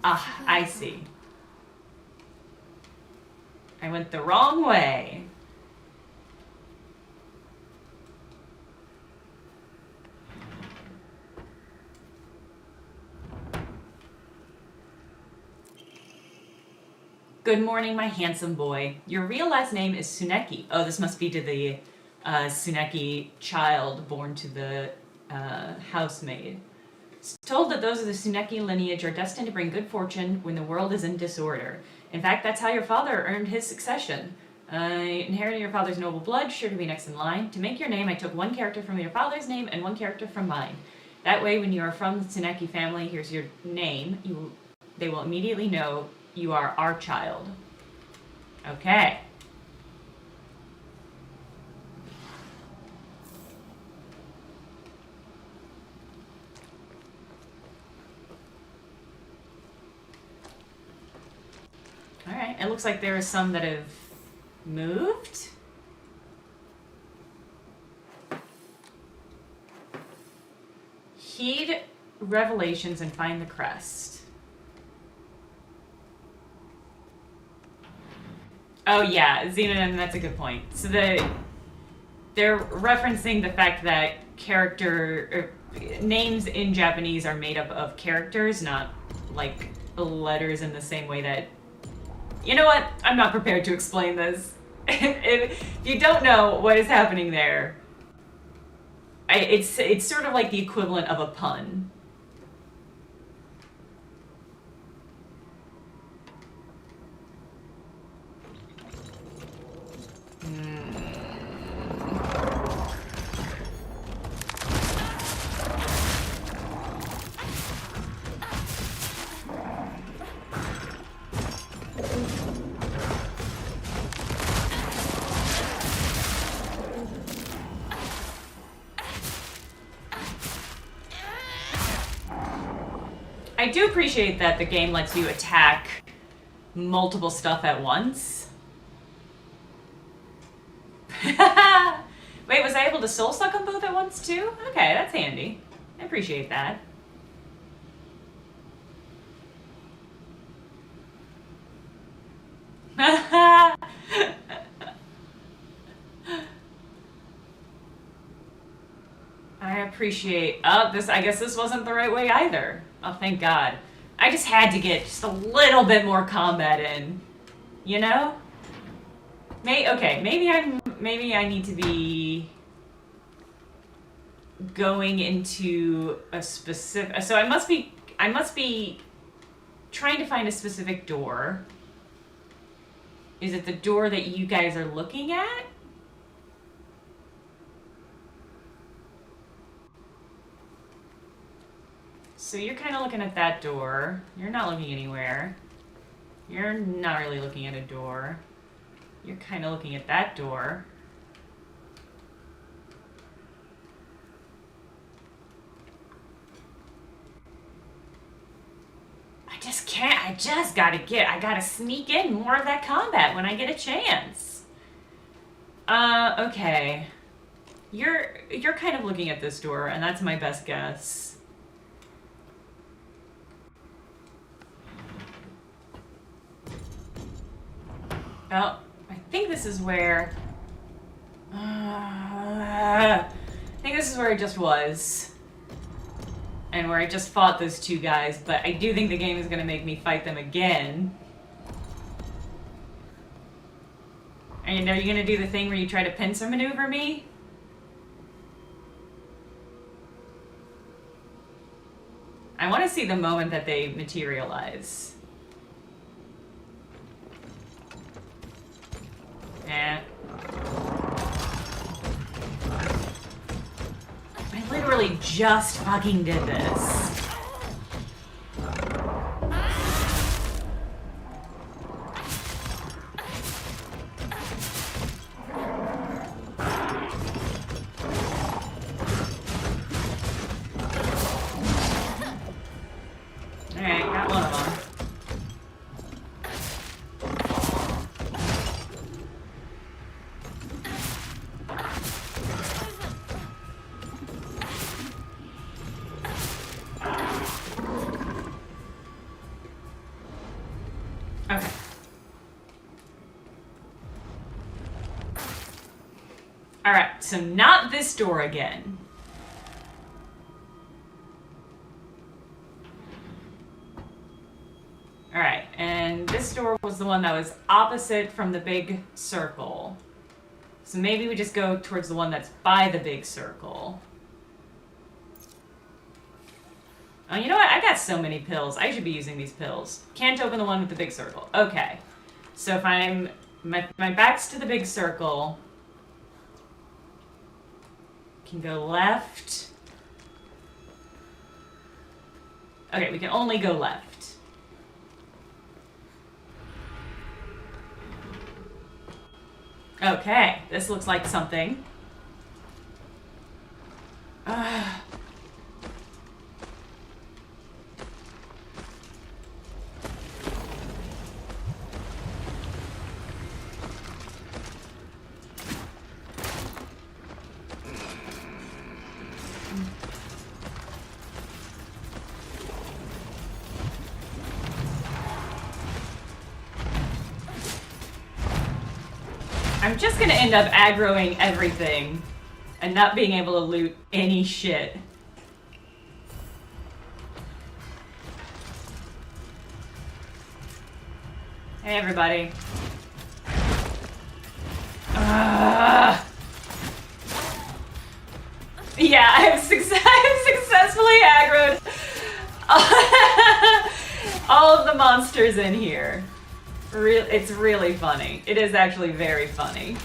Speaker 1: Ah, I see. I went the wrong way. Good morning, my handsome boy. Your real last name is Tsuneki. Oh, this must be to the Tsuneki child born to the housemaid. It's told that those of the Tsuneki lineage are destined to bring good fortune when the world is in disorder. In fact, that's how your father earned his succession. Inheriting your father's noble blood, sure to be next in line. To make your name, I took one character from your father's name and one character from mine. That way, when you are from the Tsuneki family, here's your name. They will immediately know you are our child. Okay. Alright, it looks like there are some that have moved. Heed revelations and find the crest. Oh yeah, Xenon, that's a good point. So they're referencing the fact that names in Japanese are made up of characters, not like letters in the same way that... You know what? I'm not prepared to explain this. If you don't know what is happening there, it's sort of like the equivalent of a pun. I do appreciate that the game lets you attack multiple stuff at once. Wait, was I able to soul suck them both at once too? Okay, that's handy. I appreciate that. I appreciate... Oh, I guess this wasn't the right way either. Oh, thank God. I just had to get just a little bit more combat in. You know? Okay, maybe I need to be going into a specific... So I must be trying to find a specific door. Is it the door that you guys are looking at? So you're kind of looking at that door. You're not looking anywhere. You're not really looking at a door. You're kind of looking at that door. I just can't. I gotta sneak in more of that combat when I get a chance. Okay. You're kind of looking at this door, and that's my best guess. Oh, I think this is where... I think this is where I just was. And where I just fought those two guys, but I do think the game is going to make me fight them again. And are you going to do the thing where you try to pincer maneuver me? I want to see the moment that they materialize. Eh. I literally just fucking did this. Alright, got one of them. Okay. Alright, so not this door again. Alright, and and this door was the one that was opposite from the big circle. So maybe we just go towards the one that's by the big circle. Oh, you know what? I got so many pills. I should be using these pills. Can't open the one with the big circle. Okay. So if I'm... My back's to the big circle. Can go left. Okay, we can only go left. Okay, this looks like something. I'm just gonna end up aggroing everything and not being able to loot any shit. Hey everybody. Yeah, I've successfully aggroed all of the monsters in here. It's really funny. It is actually very funny.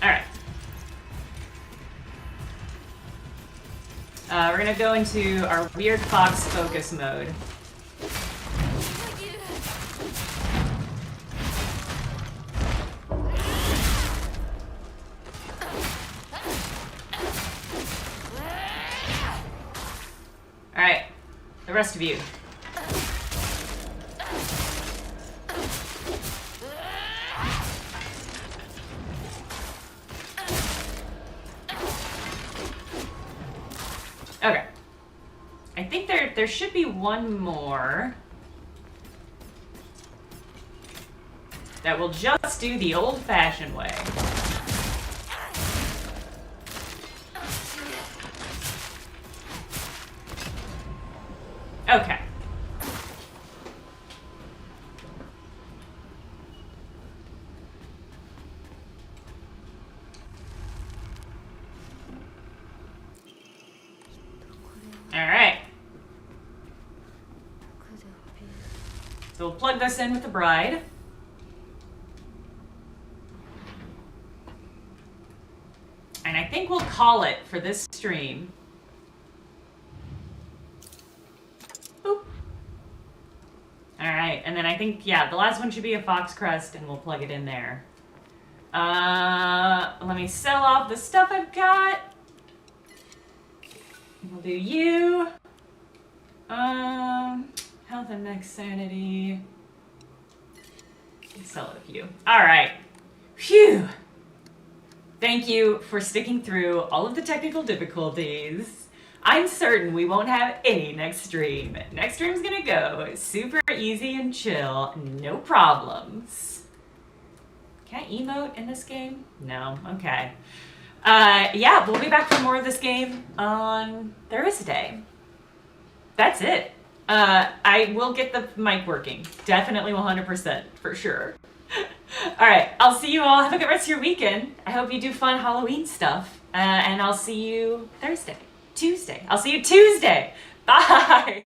Speaker 1: Alright. We're gonna go into our weird fox focus mode. Alright. The rest of you. Okay. I think there should be one more that will just do the old-fashioned way. Okay. Alright. So we'll plug this in with the bride. And I think we'll call it for this stream. Boop. Alright, and then I think, yeah, the last one should be a fox crest, and we'll plug it in there. Let me sell off the stuff I've got. We'll do you. Health and max sanity. Let's sell it a few. Alright. Phew. Thank you for sticking through all of the technical difficulties. I'm certain we won't have any next stream. Next stream's gonna go super easy and chill, no problems. Can I emote in this game? No, okay. Yeah, we'll be back for more of this game on Thursday. That's it. I will get the mic working. Definitely 100%, for sure. Alright, I'll see you all. Have a good rest of your weekend. I hope you do fun Halloween stuff. And I'll see you Tuesday. I'll see you Tuesday. Bye!